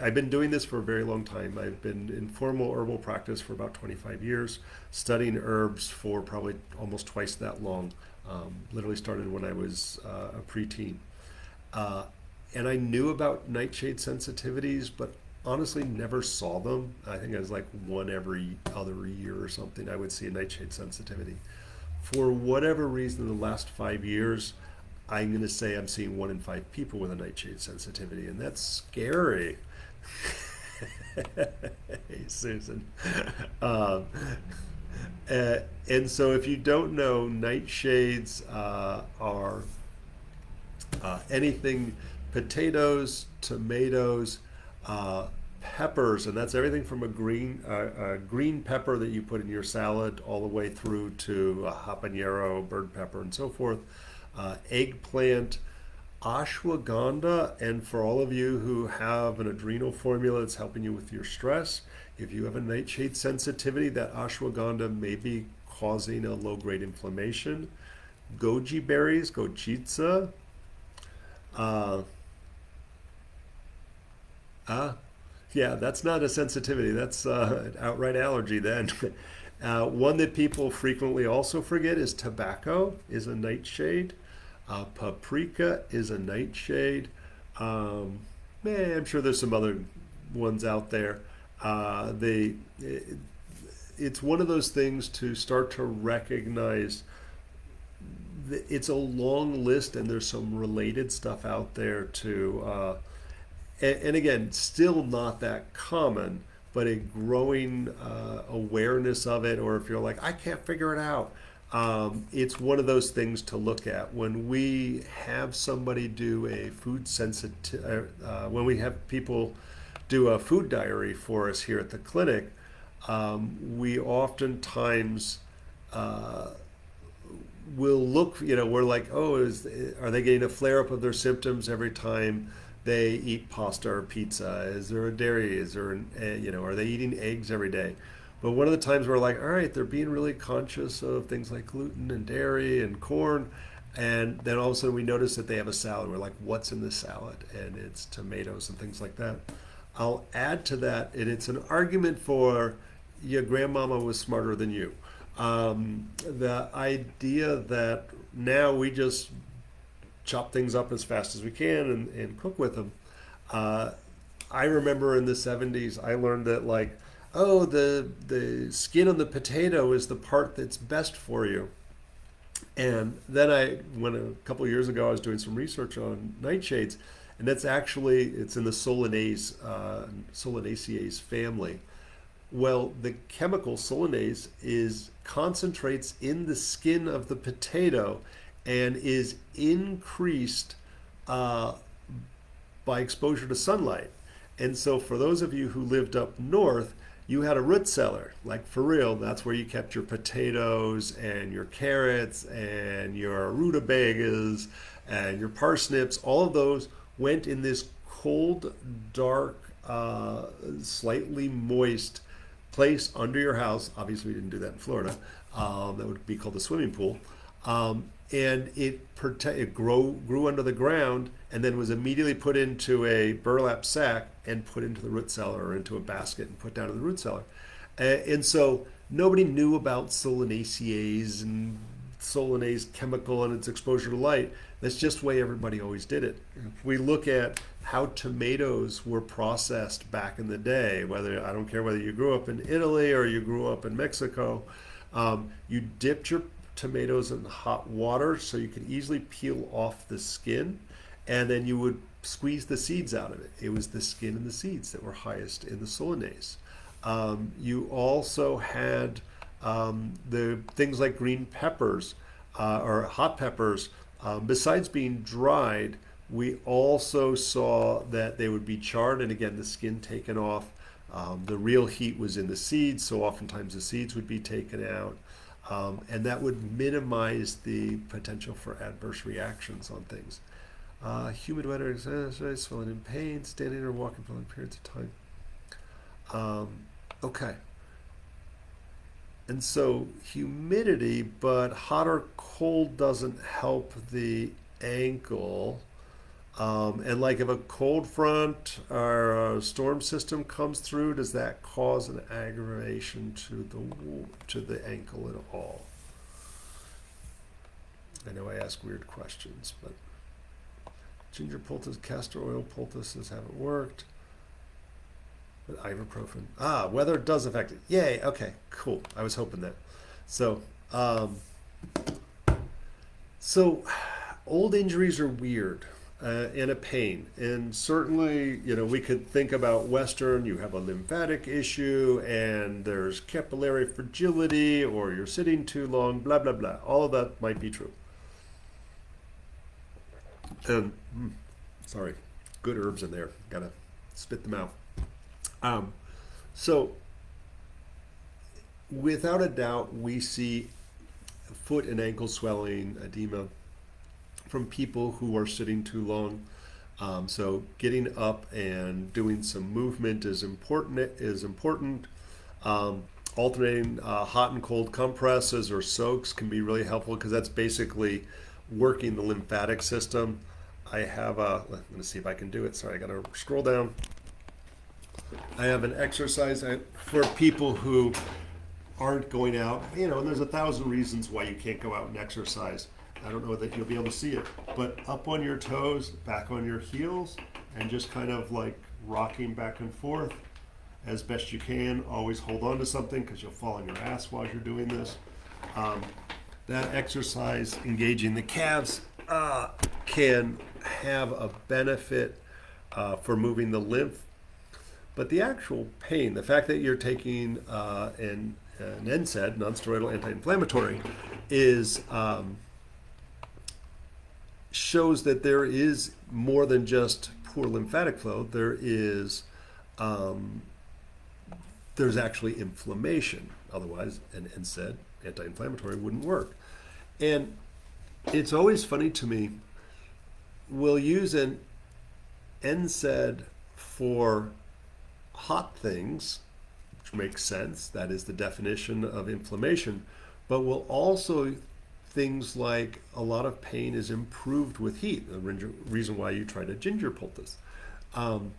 I've been doing this for a very long time. I've been in formal herbal practice for about 25 years, studying herbs for probably almost twice that long. Literally started when I was a preteen. Uh, and I knew about nightshade sensitivities, but honestly never saw them. I think I was like one every other year or something, I would see a nightshade sensitivity. For whatever reason, in the last 5 years, I'm going to say I'm seeing 1 in 5 people with a nightshade sensitivity, and that's scary. Hey, Susan. Um, and so, if you don't know, nightshades are anything potatoes, tomatoes, uh, peppers, and that's everything from a green pepper that you put in your salad all the way through to habanero, bird pepper, and so forth. Eggplant, ashwagandha, and for all of you who have an adrenal formula that's helping you with your stress, if you have a nightshade sensitivity, that ashwagandha may be causing a low-grade inflammation. Goji berries, gochitsa. Uh, uh, yeah, that's not a sensitivity. That's an outright allergy then. One that people frequently also forget is tobacco is a nightshade. Paprika is a nightshade. Um, I'm sure there's some other ones out there. It's one of those things to start to recognize. It's a long list, and there's some related stuff out there too. And again, still not that common, but a growing awareness of it. Or if you're like, I can't figure it out, it's one of those things to look at. When we have somebody do a food sensitive, when we have people do a food diary for us here at the clinic, we oftentimes will look, we're like, oh, are they getting a flare up of their symptoms every time they eat pasta or pizza? Is there a dairy? Is there, are they eating eggs every day? But one of the times we're like, all right, they're being really conscious of things like gluten and dairy and corn. And then all of a sudden we notice that they have a salad. We're like, what's in this salad? And it's tomatoes and things like that. I'll add to that, and it's an argument for your grandmama was smarter than you. The idea that now we just chop things up as fast as we can and cook with them. Uh, I remember in the 70s, I learned that like, oh, the skin on the potato is the part that's best for you. And then when a couple of years ago, I was doing some research on nightshades, and it's in the Solanaceae family. Well, the chemical solanase concentrates in the skin of the potato and is increased uh, by exposure to sunlight. And so, for those of you who lived up north, you had a root cellar, like for real. That's where you kept your potatoes and your carrots and your rutabagas and your parsnips. All of those went in this cold, dark, slightly moist place under your house. Obviously, we didn't do that in Florida. That would be called a swimming pool. And it grew under the ground and then was immediately put into a burlap sack and put into the root cellar or into a basket and put down in the root cellar. And so nobody knew about solanaceae and solanase chemical and its exposure to light. That's just the way everybody always did it. If we look at how tomatoes were processed back in the day, I don't care whether you grew up in Italy or you grew up in Mexico, you dipped your tomatoes in hot water so you could easily peel off the skin, and then you would squeeze the seeds out of it. It was the skin and the seeds that were highest in the solanase. You also had the things like green peppers or hot peppers. Besides being dried, we also saw that they would be charred, and again, the skin taken off. The real heat was in the seeds, so oftentimes the seeds would be taken out. And that would minimize the potential for adverse reactions on things. Humid weather, exercise, feeling in pain, standing or walking for long periods of time. Okay. And so humidity, but hot or cold doesn't help the ankle. And like if a cold front or a storm system comes through, does that cause an aggravation to the ankle at all? I know I ask weird questions, but ginger poultice, castor oil poultices haven't worked. But ibuprofen. Weather does affect it. Yay. Okay. Cool. I was hoping that. So, old injuries are weird. And a pain. And certainly, we could think about Western, you have a lymphatic issue, and there's capillary fragility, or you're sitting too long, blah, blah, blah. All of that might be true. And, sorry, good herbs in there. Gotta spit them out. So, without a doubt, we see foot and ankle swelling, edema, from people who are sitting too long. So getting up and doing some movement is important. Alternating hot and cold compresses or soaks can be really helpful because that's basically working the lymphatic system. I have let me see if I can do it. Sorry, I got to scroll down. I have an exercise for people who aren't going out. And there's 1,000 reasons why you can't go out and exercise. I don't know that you'll be able to see it, but up on your toes, back on your heels, and just kind of like rocking back and forth as best you can. Always hold on to something because you'll fall on your ass while you're doing this. That exercise, engaging the calves, can have a benefit for moving the lymph. But the actual pain, the fact that you're taking an NSAID, non-steroidal anti-inflammatory, shows that there is more than just poor lymphatic flow. There's actually inflammation. Otherwise, an NSAID, anti-inflammatory, wouldn't work. And it's always funny to me, we'll use an NSAID for hot things, which makes sense. That is the definition of inflammation. But we'll also things like a lot of pain is improved with heat. The reason why you tried a ginger poultice. Um,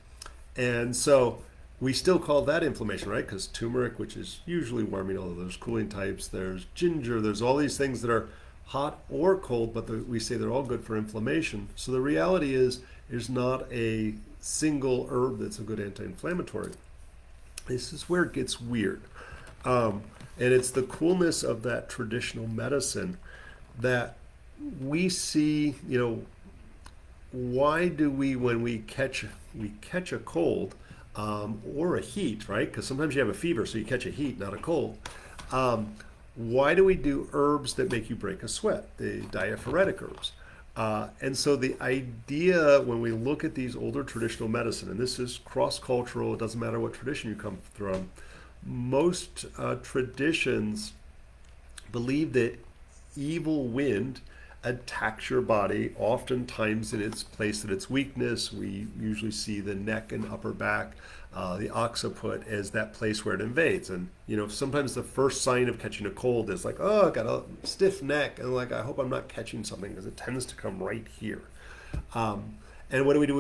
and so we still call that inflammation, right? Because turmeric, which is usually warming, although there's cooling types, there's ginger, there's all these things that are hot or cold, but we say they're all good for inflammation. So the reality is, there's not a single herb that's a good anti-inflammatory. This is where it gets weird. And it's the coolness of that traditional medicine that we see, why do we, when we catch a cold or a heat, right? Because sometimes you have a fever, so you catch a heat, not a cold. Why do we do herbs that make you break a sweat, the diaphoretic herbs? And so the idea when we look at these older traditional medicine, and this is cross-cultural, it doesn't matter what tradition you come from, most traditions believe that evil wind attacks your body, oftentimes in its place at its weakness. We usually see the neck and upper back, the occiput as that place where it invades. And sometimes the first sign of catching a cold is like, oh, I got a stiff neck, and like I hope I'm not catching something, because it tends to come right here. And what do?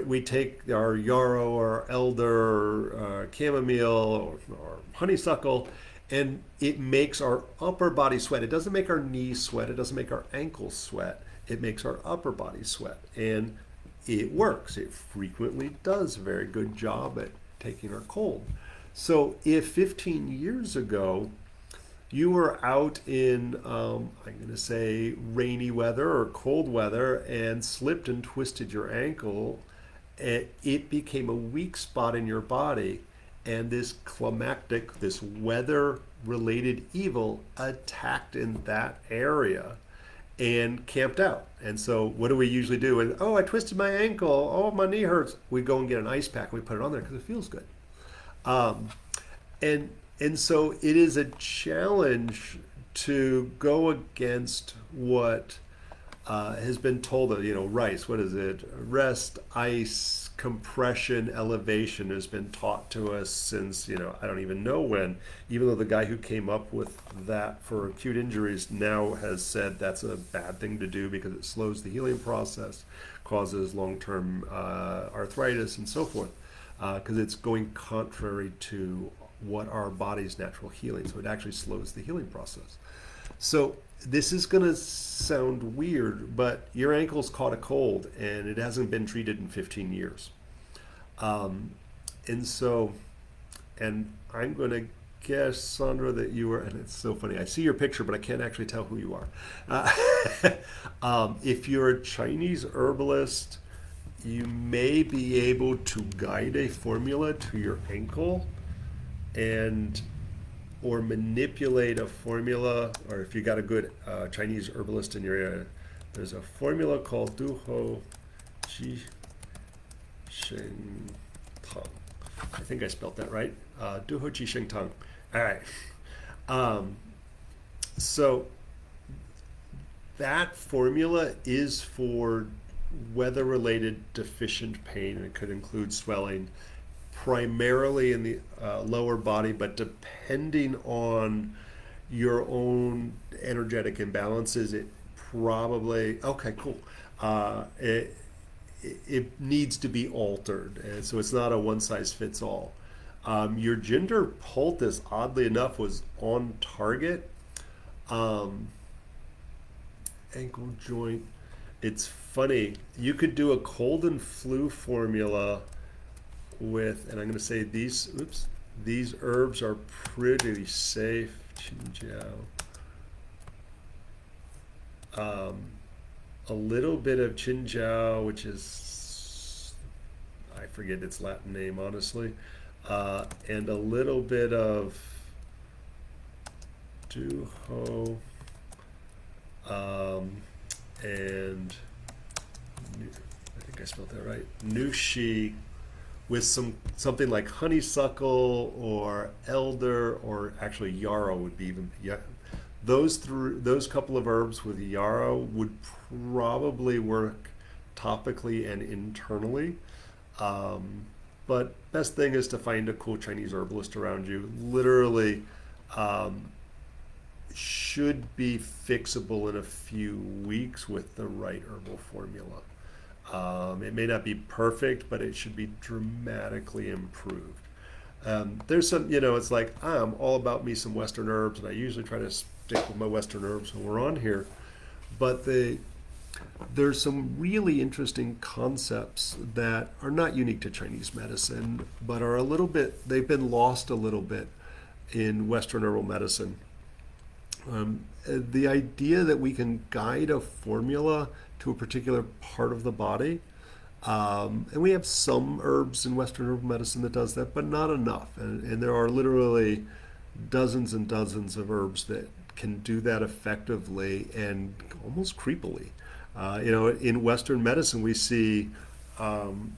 We take our yarrow or elder or chamomile or honeysuckle, and it makes our upper body sweat. It doesn't make our knees sweat. It doesn't make our ankles sweat. It makes our upper body sweat. And it works. It frequently does a very good job at taking our cold. So if 15 years ago you were out in, I'm going to say, rainy weather or cold weather and slipped and twisted your ankle, it became a weak spot in your body, and this climactic, this weather-related evil attacked in that area and camped out. And so what do we usually do? And, oh, I twisted my ankle. Oh, my knee hurts. We go and get an ice pack and we put it on there because it feels good. And so it is a challenge to go against what has been told of, rice, what is it? Rest, ice, compression, elevation has been taught to us since, I don't even know when, even though the guy who came up with that for acute injuries now has said that's a bad thing to do because it slows the healing process, causes long-term arthritis and so forth, because it's going contrary to what our body's natural healing. So it actually slows the healing process. So this is going to sound weird, but your ankle's caught a cold and it hasn't been treated in 15 years. And I'm going to guess, Sandra, that you were, and it's so funny, I see your picture, but I can't actually tell who you are. If you're a Chinese herbalist, you may be able to guide a formula to your ankle or manipulate a formula, or if you got a good Chinese herbalist in your area, there's a formula called Duho Qi Sheng Tang. I think I spelled that right. Duho Qi Sheng Tang. All right. So that formula is for weather-related deficient pain, and it could include swelling, primarily in the lower body, but depending on your own energetic imbalances, it probably, okay, cool. It needs to be altered, and so it's not a one-size-fits-all. Your ginger poultice, oddly enough, was on target. Ankle joint. It's funny. You could do a cold and flu formula with, and I'm going to say these herbs are pretty safe. Chinjiao. A little bit of Chinjiao, which is, I forget its Latin name, honestly, and a little bit of Duho, and I think I spelled that right, Nushi, with something like honeysuckle or elder, or actually yarrow would be even, yeah. Those couple of herbs with yarrow would probably work topically and internally. But best thing is to find a cool Chinese herbalist around you. Literally, should be fixable in a few weeks with the right herbal formula. It may not be perfect, but it should be dramatically improved. There's some, it's like I'm all about me some Western herbs, and I usually try to stick with my Western herbs when we're on here. But there's some really interesting concepts that are not unique to Chinese medicine, but are a little bit, they've been lost a little bit in Western herbal medicine. The idea that we can guide a formula to a particular part of the body, and we have some herbs in Western herbal medicine that does that, but not enough. And there are literally dozens and dozens of herbs that can do that effectively and almost creepily. In Western medicine, we see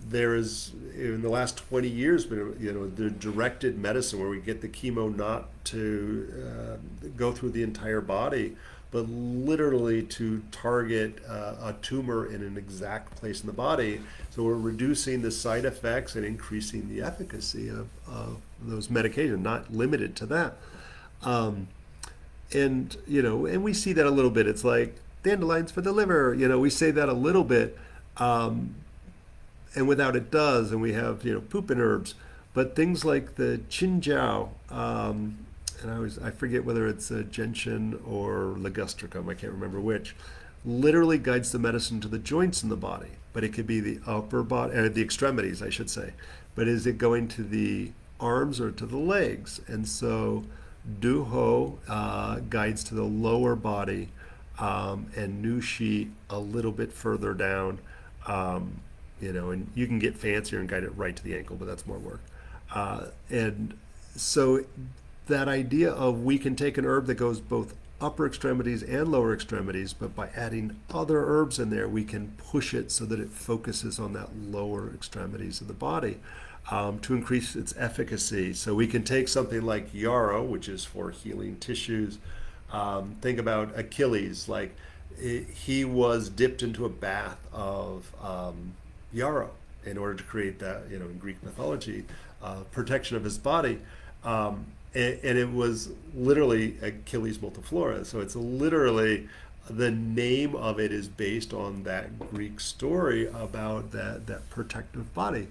there is, in the last 20 years, been, the directed medicine where we get the chemo not to go through the entire body, but literally to target a tumor in an exact place in the body. So we're reducing the side effects and increasing the efficacy of those medications, not limited to that. And we see that a little bit. It's like dandelions for the liver. We say that a little bit, and without it does, and we have poop and herbs. But things like the chinjiao, and I forget whether it's gentian or ligustricum, I can't remember which, literally guides the medicine to the joints in the body. But it could be the upper body, the extremities, I should say. But is it going to the arms or to the legs? And so Duho guides to the lower body, and Nushi a little bit further down. And you can get fancier and guide it right to the ankle, but that's more work. And so that idea of we can take an herb that goes both upper extremities and lower extremities, but by adding other herbs in there, we can push it so that it focuses on that lower extremities of the body, to increase its efficacy. So we can take something like yarrow, which is for healing tissues. Think about Achilles, like he was dipped into a bath of yarrow in order to create that, in Greek mythology, protection of his body. And it was literally Achilles multiflora. So it's literally, the name of it is based on that Greek story about that protective body.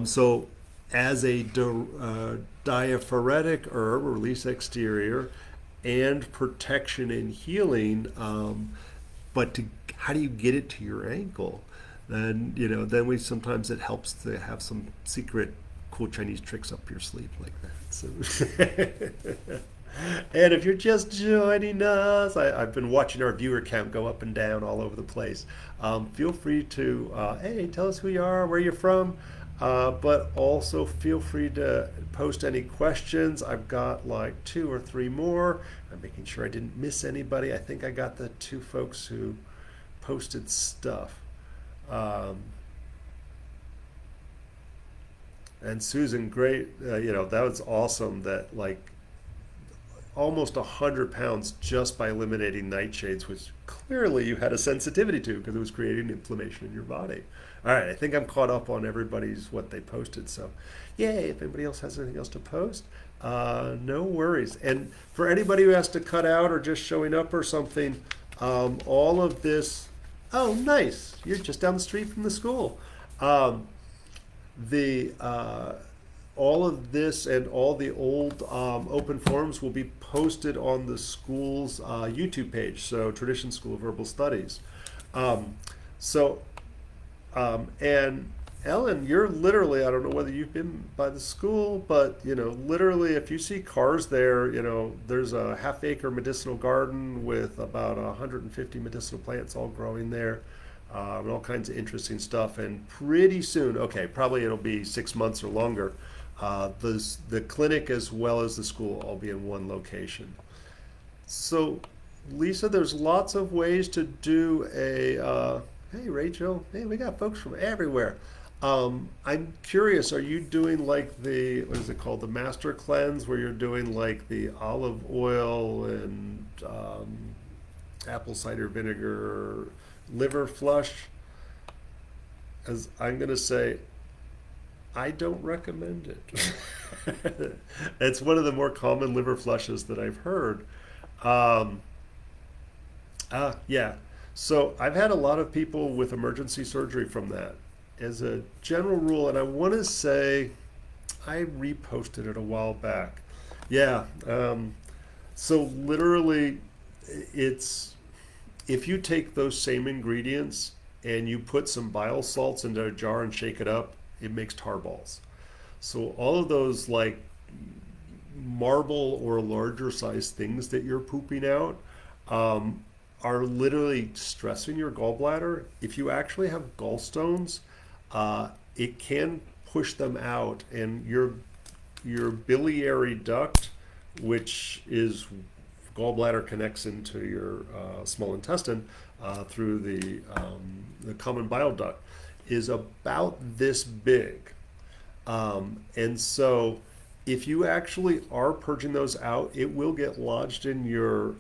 So as a diaphoretic herb, release exterior, and protection and healing, but how do you get it to your ankle? Then then sometimes it helps to have some secret cool Chinese tricks up your sleeve like that. So and if you're just joining us, I've been watching our viewer count go up and down all over the place. Feel free to, hey, tell us who you are, where you're from, but also feel free to post any questions. I've got like 2 or 3 more. I'm making sure I didn't miss anybody. I think I got the 2 folks who posted stuff. And Susan, great, that was awesome that like almost 100 pounds just by eliminating nightshades, which clearly you had a sensitivity to because it was creating inflammation in your body. All right, I think I'm caught up on everybody's what they posted. So, yay, if anybody else has anything else to post, no worries. And for anybody who has to cut out or just showing up or something, all of this, oh, nice, you're just down the street from the school. All of this and all the old open forums will be posted on the school's YouTube page, so Tradition School of Herbal Studies. And Ellen, you're literally, I don't know whether you've been by the school, but literally if you see cars there, there's a half-acre medicinal garden with about 150 medicinal plants all growing there. And all kinds of interesting stuff. And pretty soon, okay, probably it'll be 6 months or longer, the clinic as well as the school all be in one location. So, Lisa, there's lots of ways to do hey, Rachel, hey, we got folks from everywhere. I'm curious, are you doing like what is it called, the master cleanse, where you're doing like the olive oil and apple cider vinegar, liver flush? As I'm going to say, I don't recommend it. It's one of the more common liver flushes that I've heard. Um, yeah. So I've had a lot of people with emergency surgery from that as a general rule, and I want to say I reposted it a while back. Yeah. So literally, it's if you take those same ingredients and you put some bile salts into a jar and shake it up, it makes tar balls. So all of those like marble or larger size things that you're pooping out um, are literally stressing your gallbladder. If you actually have gallstones, it can push them out, and your biliary duct, which is gallbladder connects into your small intestine through the common bile duct, is about this big. And so, if you actually are purging those out, it will get lodged in your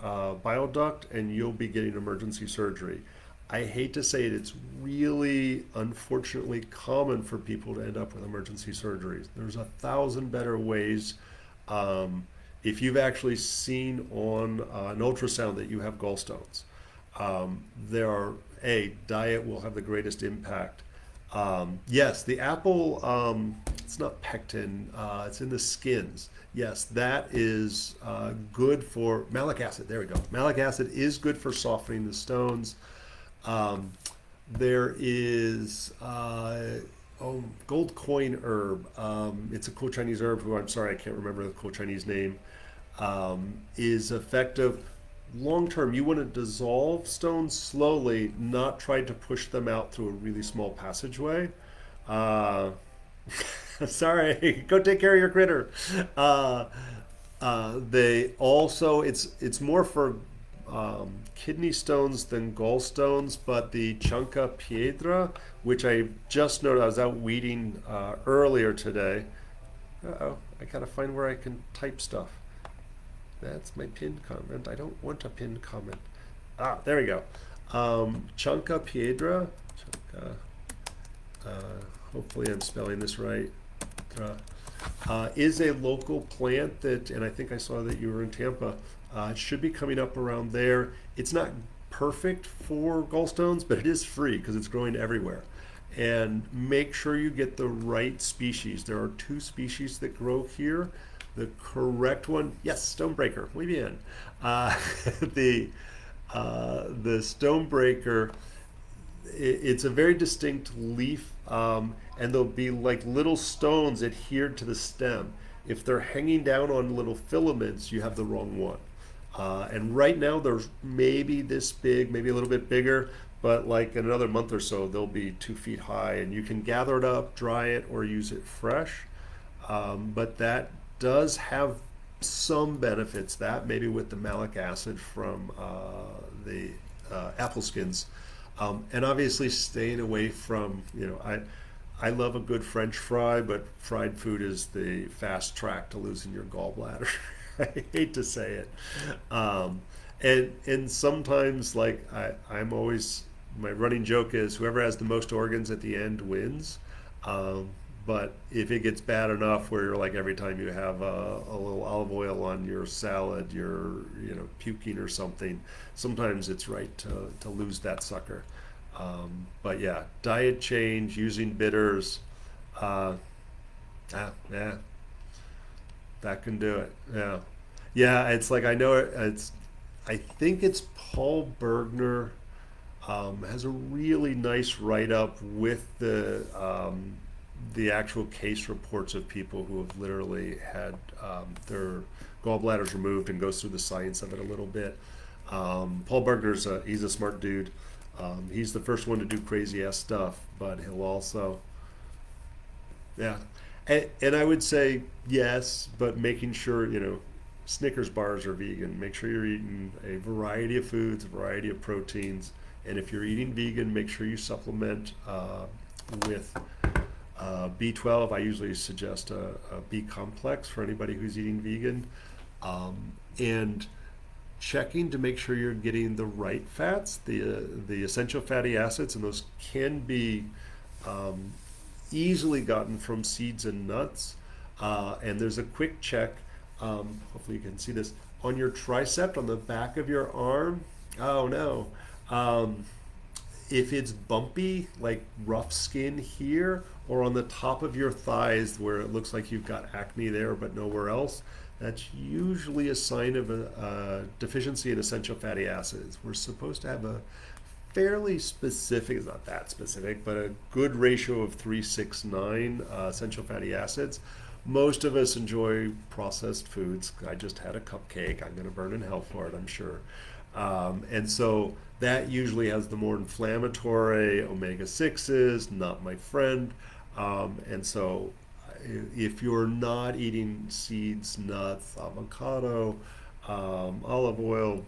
bile duct and you'll be getting emergency surgery. I hate to say it, it's really unfortunately common for people to end up with emergency surgeries. There's 1,000 better ways. Um, if you've actually seen on an ultrasound that you have gallstones, there are, diet will have the greatest impact. Yes, the apple, it's not pectin, it's in the skins. Yes, that is good for malic acid. There we go. Malic acid is good for softening the stones. Um, there is gold coin herb. It's a cool Chinese herb who I'm sorry I can't remember the cool Chinese name. Is effective long term. You want to dissolve stones slowly, not try to push them out through a really small passageway. Uh, sorry, go take care of your critter. Uh, they also it's more for kidney stones than gallstones, but the chunka piedra, which I just noticed, I was out weeding earlier today. Uh-oh, I gotta find where I can type stuff. That's my pinned comment. I don't want a pinned comment. Ah, there we go. Chunka piedra. Chunka, uh, hopefully I'm spelling this right. Is a local plant that, and I think I saw that you were in Tampa. It should be coming up around there. It's not perfect for gallstones, but it is free because it's growing everywhere. And make sure you get the right species. There are two species that grow here. The correct one, yes, stonebreaker. Muy bien. Uh, the the stonebreaker, it's a very distinct leaf, and there'll be like little stones adhered to the stem. If they're hanging down on little filaments, you have the wrong one. And right now, there's maybe this big, maybe a little bit bigger, but like in another month or so, they'll be 2 feet high, and you can gather it up, dry it, or use it fresh. But that does have some benefits. That maybe with the malic acid from the apple skins, and obviously staying away from I love a good French fry, but fried food is the fast track to losing your gallbladder. I hate to say it, and sometimes like I'm always my running joke is whoever has the most organs at the end wins. Um, but if it gets bad enough where you're like every time you have a little olive oil on your salad, you're puking or something. Sometimes it's right to lose that sucker. But yeah, diet change, using bitters, uh, yeah, that can do it. Yeah, yeah. It's like I know it's. I think it's Paul Bergner has a really nice write up with the actual case reports of people who have literally had their gallbladders removed and goes through the science of it a little bit. Paul Bergner's he's a smart dude. He's the first one to do crazy ass stuff, but he'll also yeah. And I would say yes, but making sure Snickers bars are vegan. Make sure you're eating a variety of foods, a variety of proteins, and if you're eating vegan, make sure you supplement with B12. I usually suggest a B complex for anybody who's eating vegan, and checking to make sure you're getting the right fats, the essential fatty acids, and those can be um, easily gotten from seeds and nuts. And there's a quick check. Hopefully you can see this. On your tricep, on the back of your arm, oh no. If it's bumpy, like rough skin here, or on the top of your thighs where it looks like you've got acne there but nowhere else, that's usually a sign of a deficiency in essential fatty acids. We're supposed to have a fairly specific, it's not that specific, but a good ratio of 369 essential fatty acids. Most of us enjoy processed foods. I just had a cupcake. I'm going to burn in hell for it, I'm sure. And so that usually has the more inflammatory omega 6s, not my friend. And so if you're not eating seeds, nuts, avocado, olive oil,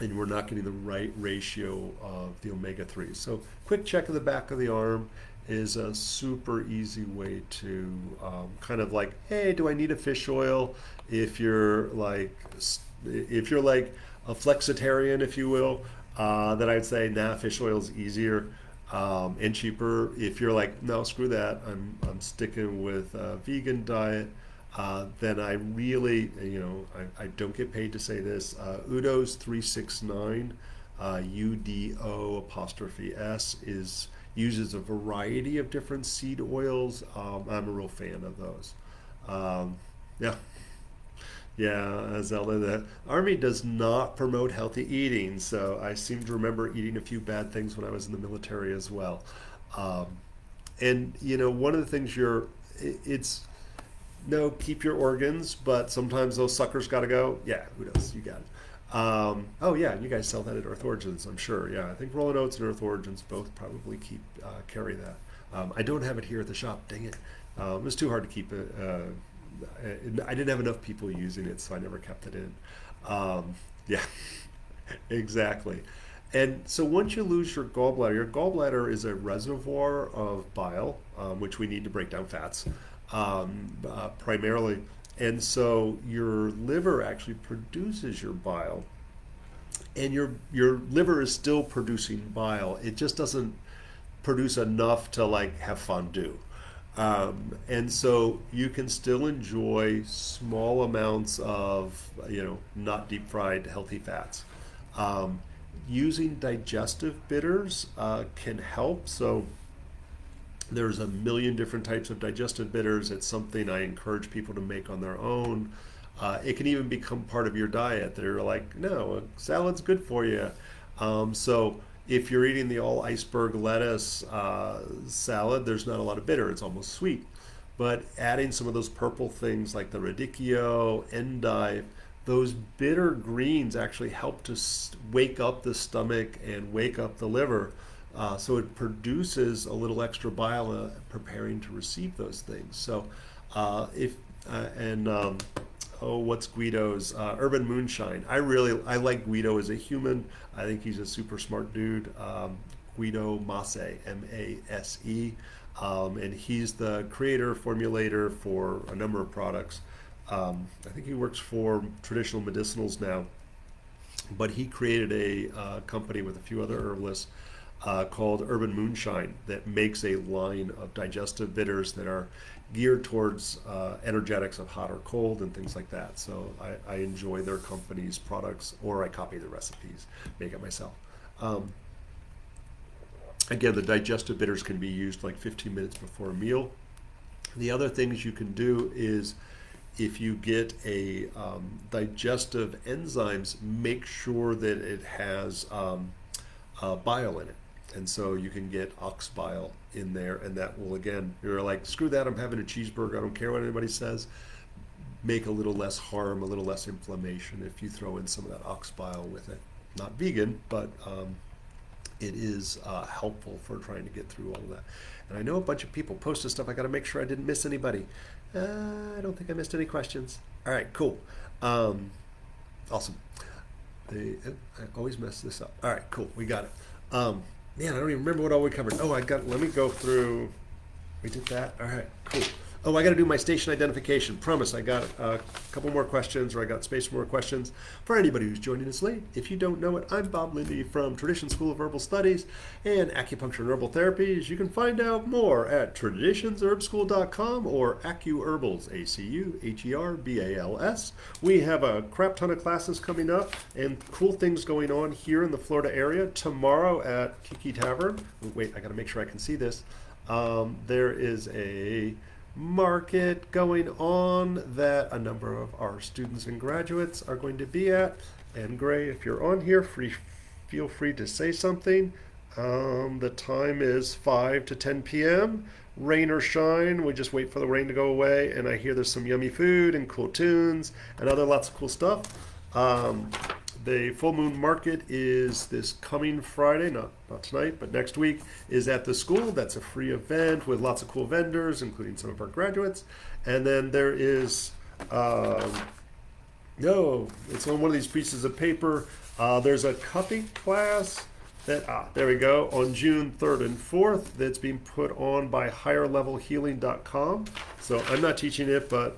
and we're not getting the right ratio of the omega 3s. So quick check of the back of the arm is a super easy way to kind of like, hey, do I need a fish oil? If you're like a flexitarian, if you will, then I'd say, nah, fish oil is easier and cheaper. If you're like, no, screw that, I'm sticking with a vegan diet, then I really, I don't get paid to say this. Udo's 369, UDO apostrophe S, uses a variety of different seed oils. I'm a real fan of those. Yeah. Yeah, Zelda, the Army does not promote healthy eating, so I seem to remember eating a few bad things when I was in the military as well. Um, and, one of the things it's, no, keep your organs, but sometimes those suckers got to go. Yeah, who knows? You got it. Oh, yeah, you guys sell that at Earth Origins, I'm sure. Yeah, I think Rolling Oats and Earth Origins both probably carry that. I don't have it here at the shop, dang it. It was too hard to keep it. I didn't have enough people using it, so I never kept it in. Yeah, exactly. And so once you lose your gallbladder is a reservoir of bile, which we need to break down fats primarily. And so your liver actually produces your bile, and your liver is still producing bile. It just doesn't produce enough to like have fondue. And so you can still enjoy small amounts of, not deep fried healthy fats. Using digestive bitters can help. So there's a million different types of digestive bitters. It's something I encourage people to make on their own. It can even become part of your diet. They're like, no, a salad's good for you. So if you're eating the all iceberg lettuce salad, there's not a lot of bitter. It's almost sweet. But adding some of those purple things like the radicchio, endive, those bitter greens actually help to wake up the stomach and wake up the liver. So it produces a little extra bile preparing to receive those things. So what's Guido's Urban Moonshine? I like Guido as a human. I think he's a super smart dude. Guido Mase, Mase, and he's the creator, formulator for a number of products. I think he works for traditional medicinals now, but he created a company with a few other herbalists called Urban Moonshine that makes a line of digestive bitters that are geared towards energetics of hot or cold and things like that. So I enjoy their company's products, or I copy the recipes, make it myself. Again, the digestive bitters can be used like 15 minutes before a meal. The other things you can do is, if you get a digestive enzymes, make sure that it has bile in it. And so you can get ox bile in there, and that will, again, you're like, screw that, I'm having a cheeseburger, I don't care what anybody says. Make a little less harm, a little less inflammation if you throw in some of that ox bile with it. Not vegan, but it is helpful for trying to get through all of that. And I know a bunch of people posted stuff. I got to make sure I didn't miss anybody. I don't think I missed any questions. All right, cool. Awesome. I always mess this up. All right, cool. We got it. Man, I don't even remember what all we covered. Let me go through. We did that. All right, cool. Oh, I got to do my station identification. Promise, I got a couple more questions, or I got space for more questions. For anybody who's joining us late, if you don't know it, I'm Bob Linde from School of Herbal Studies and Acupuncture and Herbal Therapies. You can find out more at traditionsherbschool.com or AcuHerbals, AcuHerbals. We have a crap ton of classes coming up and cool things going on here in the Florida area. Tomorrow at Kiki Tavern, wait, I got to make sure I can see this. There is a market going on that a number of our students and graduates are going to be at. And Gray, if you're on here, feel free to say something. The time is 5 to 10 p.m. Rain or shine, we just wait for the rain to go away. And I hear there's some yummy food and cool tunes and other lots of cool stuff. The Full Moon Market is this coming Friday, not tonight, but next week, is at the school. That's a free event with lots of cool vendors, including some of our graduates. And then there is, it's on one of these pieces of paper. There's a cupping class that, there we go, on June 3rd and 4th that's being put on by higherlevelhealing.com. So I'm not teaching it, but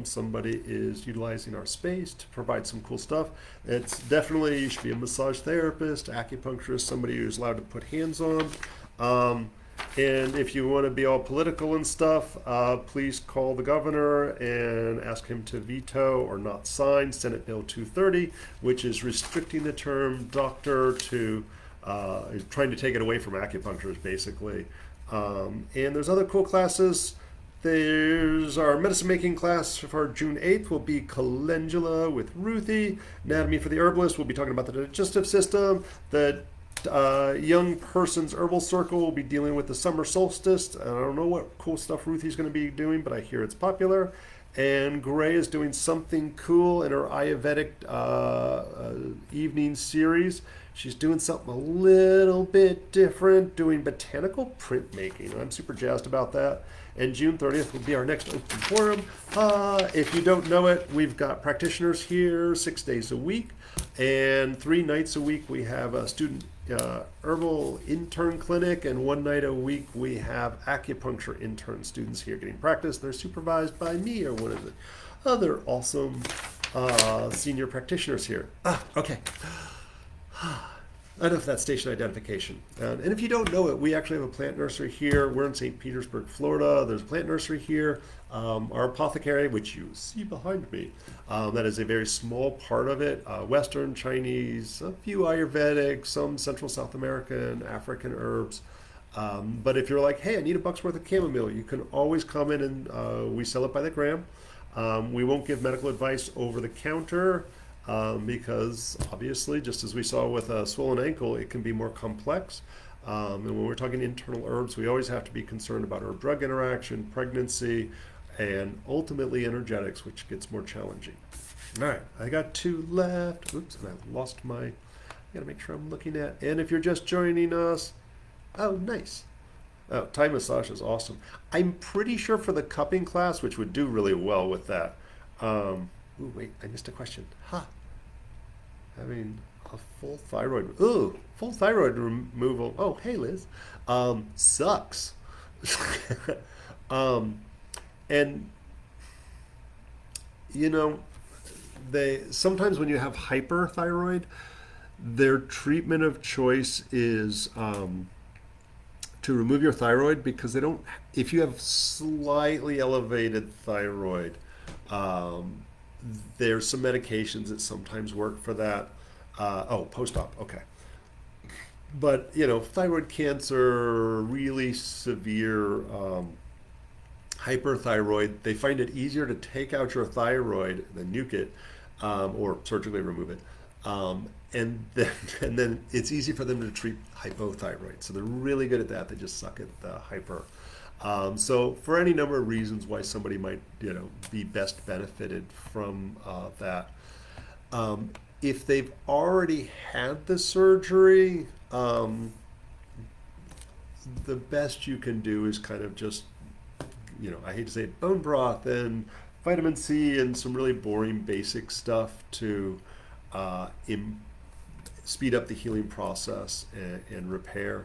somebody is utilizing our space to provide some cool stuff. It's definitely, you should be a massage therapist, acupuncturist, somebody who's allowed to put hands on. And if you want to be all political and stuff, please call the governor and ask him to veto or not sign Senate Bill 230, which is restricting the term doctor to trying to take it away from acupuncturists, basically. And there's other cool classes. There's our medicine making class for June 8th will be calendula with Ruthie. Anatomy for the herbalist, we'll be talking about the digestive system. The young person's herbal circle will be dealing with the summer solstice. And I don't know what cool stuff Ruthie's going to be doing, but I hear it's popular. And Gray is doing something cool in her Ayurvedic evening series. She's doing something a little bit different, doing botanical printmaking. I'm super jazzed about that. And June 30th will be our next open forum. If you don't know it, we've got practitioners here 6 days a week. And 3 nights a week we have a student herbal intern clinic. And 1 night a week we have acupuncture intern students here getting practice. They're supervised by me or one of the other awesome senior practitioners here. Okay. Enough of that station identification. And if you don't know it, we actually have a plant nursery here. We're in St. Petersburg, Florida. There's a plant nursery here. Our apothecary, which you see behind me, that is a very small part of it. Western, Chinese, a few Ayurvedic, some Central South American, African herbs. But if you're like, hey, I need $1 worth of chamomile, you can always come in and we sell it by the gram. We won't give medical advice over the counter. Because obviously, just as we saw with a swollen ankle, it can be more complex. And when we're talking internal herbs, we always have to be concerned about herb-drug interaction, pregnancy, and ultimately energetics, which gets more challenging. All right, I got 2 left. Oops, and I lost my, I gotta make sure I'm looking at, and if you're just joining us, oh, nice. Oh, Thai massage is awesome. I'm pretty sure for the cupping class, which would do really well with that. Ooh, wait, I missed a question. Having a full thyroid. Ooh, full thyroid removal. Oh, hey, Liz. Sucks. And, you know, sometimes when you have hyperthyroid, their treatment of choice is to remove your thyroid because they don't, if you have slightly elevated thyroid, there's some medications that sometimes work for that. Post-op, okay. But, you know, thyroid cancer, really severe hyperthyroid, they find it easier to take out your thyroid than nuke it or surgically remove it. And then it's easy for them to treat hypothyroid. So they're really good at that. They just suck at the hyper. So for any number of reasons why somebody might, be best benefited from that. If they've already had the surgery, the best you can do is kind of just, I hate to say it, bone broth and vitamin C and some really boring basic stuff to speed up the healing process and repair.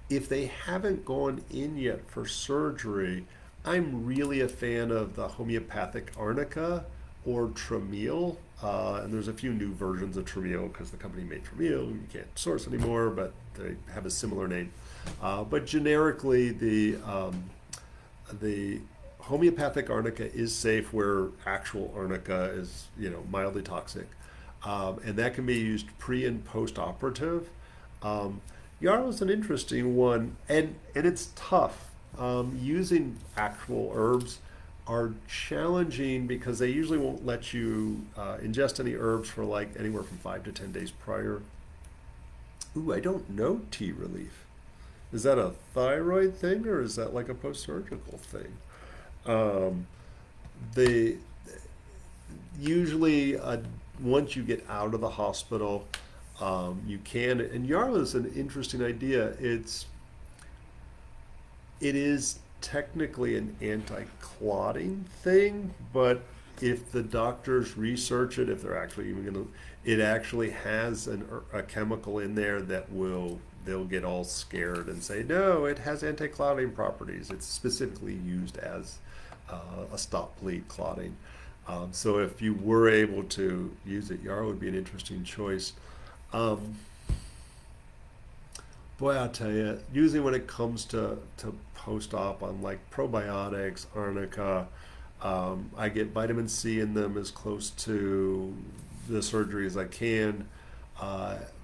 If they haven't gone in yet for surgery, I'm really a fan of the homeopathic arnica or Tramiel. And there's a few new versions of Tramiel because the company made Tramiel. You can't source anymore, but they have a similar name. But generically, the homeopathic arnica is safe where actual arnica is, mildly toxic. And that can be used pre and post operative. Yarrow is an interesting one, and it's tough. Using actual herbs are challenging because they usually won't let you ingest any herbs for like anywhere from 5 to 10 days prior. Ooh, I don't know tea relief. Is that a thyroid thing or is that like a post-surgical thing? Um, they usually once you get out of the hospital, you can. And yarrow is an interesting idea. It is technically an anti-clotting thing, but if the doctors research it, if they're actually even going to, it actually has a chemical in there that they'll get all scared and say, no, it has anti-clotting properties. It's specifically used as a stop bleed clotting. So if you were able to use it, yarrow would be an interesting choice. Um, Boy, I'll tell you, usually when it comes to post-op on like probiotics, arnica, I get vitamin C in them as close to the surgery as I can.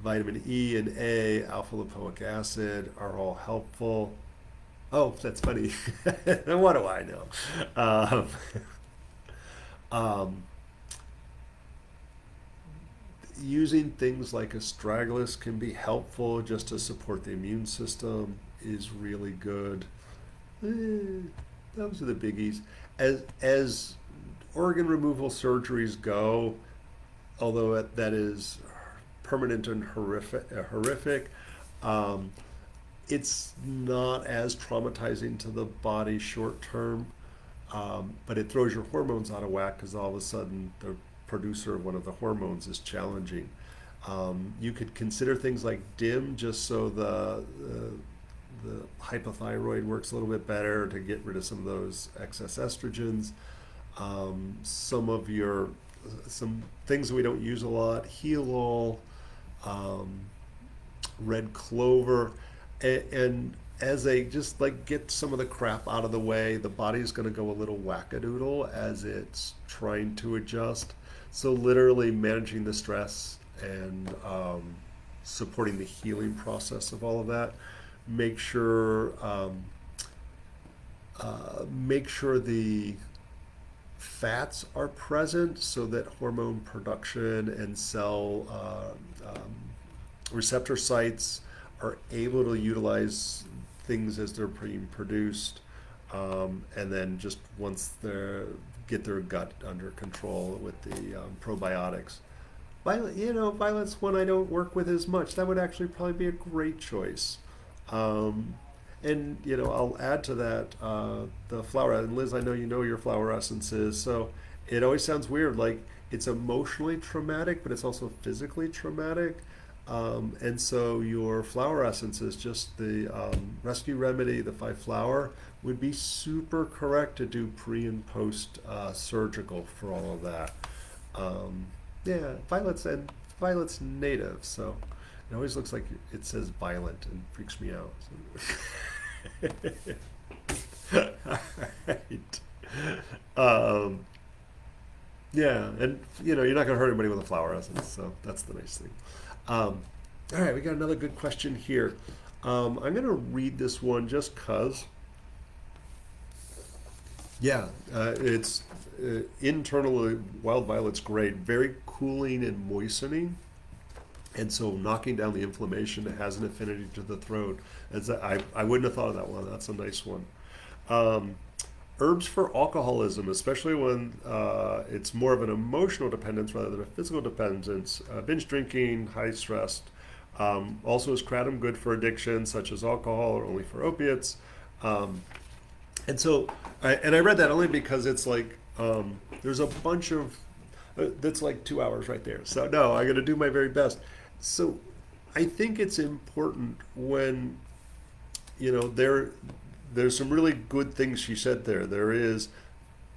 Vitamin E and A, alpha lipoic acid are all helpful. Oh, that's funny. What do I know? Um, um, Using things like astragalus can be helpful just to support the immune system is really good. Eh, those are the biggies. As organ removal surgeries go, although that is permanent and horrific, um, it's not as traumatizing to the body short term, but it throws your hormones out of whack because all of a sudden the producer of one of the hormones is challenging. You could consider things like DIM just so the hypothyroid works a little bit better to get rid of some of those excess estrogens. Some things that we don't use a lot, Healol, um, red clover, and as they just like get some of the crap out of the way, the body's going to go a little wackadoodle as it's trying to adjust. So literally managing the stress and supporting the healing process of all of that. Make sure the fats are present so that hormone production and cell receptor sites are able to utilize things as they're being produced, and then just once they get their gut under control with the probiotics. Violet's one I don't work with as much. That would actually probably be a great choice. Um, and I'll add to that the flower. And Liz, I know you know your flower essences, so it always sounds weird. Like it's emotionally traumatic, but it's also physically traumatic. And so your flower essences, just the rescue remedy, the 5-flower, would be super correct to do pre and post surgical for all of that. Yeah, Violet's native, so it always looks like it says violent and freaks me out. So. Right. Um, yeah, and you're not going to hurt anybody with a flower essence, so that's the nice thing. All right, we got another good question here. I'm going to read this one just because. Yeah, it's internally, wild violet's great, very cooling and moistening. And so knocking down the inflammation has an affinity to the throat. I wouldn't have thought of that one. That's a nice one. Um, Herbs for alcoholism, especially when it's more of an emotional dependence rather than a physical dependence. Binge drinking, high stress. Also, is kratom good for addiction, such as alcohol, or only for opiates? And so, I read that only because it's like there's a bunch of that's like 2 hours right there. So no, I'm going to do my very best. So I think it's important when there's some really good things she said there. There is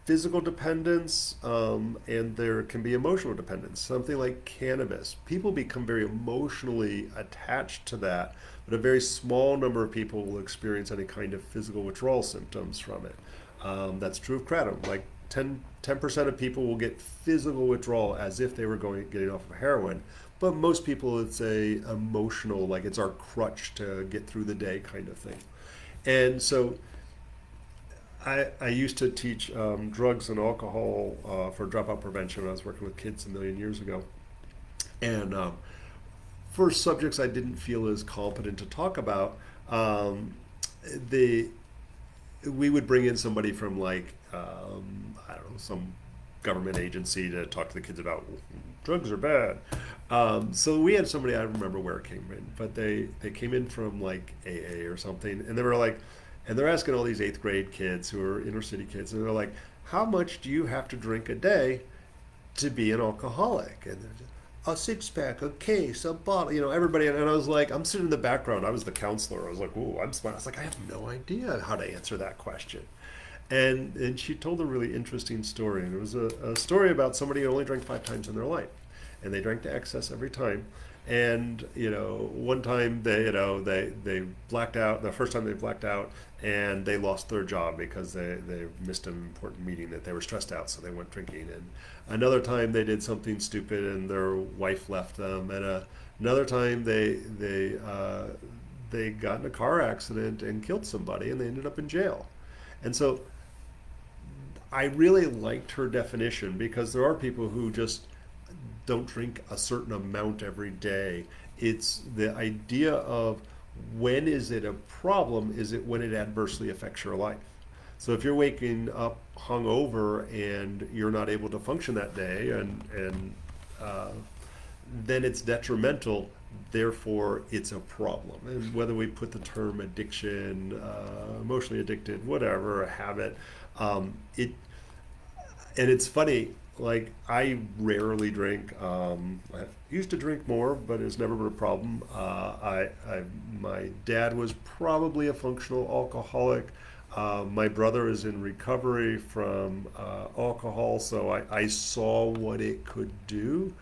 physical dependence, and there can be emotional dependence. Something like cannabis, people become very emotionally attached to that, but a very small number of people will experience any kind of physical withdrawal symptoms from it. That's true of kratom. Like 10% of people will get physical withdrawal as if they were getting off of heroin, but most people it's a emotional, like it's our crutch to get through the day kind of thing. And so I used to teach drugs and alcohol for dropout prevention when I was working with kids a million years ago. And for subjects I didn't feel as competent to talk about, the we would bring in somebody from like I don't know, some government agency to talk to the kids about drugs are bad. So we had somebody, I don't remember where it came in, but they came in from like AA or something, and they were like, and they're asking all these eighth grade kids who are inner city kids, and they're like, how much do you have to drink a day to be an alcoholic? And they're just, a six pack, a case, a bottle, everybody. And I was like, I'm sitting in the background. I was the counselor. I was like, ooh, I'm smart. I was like, I have no idea how to answer that question. And she told a really interesting story. And it was a story about somebody who only drank 5 times in their life. And they drank to excess every time. And, one time they blacked out, the first time they blacked out, and they lost their job because they missed an important meeting that they were stressed out, so they went drinking. And another time they did something stupid and their wife left them. And another time they got in a car accident and killed somebody, and they ended up in jail. And so I really liked her definition, because there are people who just don't drink a certain amount every day. It's the idea of, when is it a problem? Is it when it adversely affects your life? So if you're waking up hungover and you're not able to function that day, and uh, then it's detrimental. Therefore, it's a problem. And whether we put the term addiction, emotionally addicted, whatever, a habit, it and it's funny. Like, I rarely drink. I used to drink more, but it's never been a problem. My dad was probably a functional alcoholic. My brother is in recovery from alcohol, so I saw what it could do.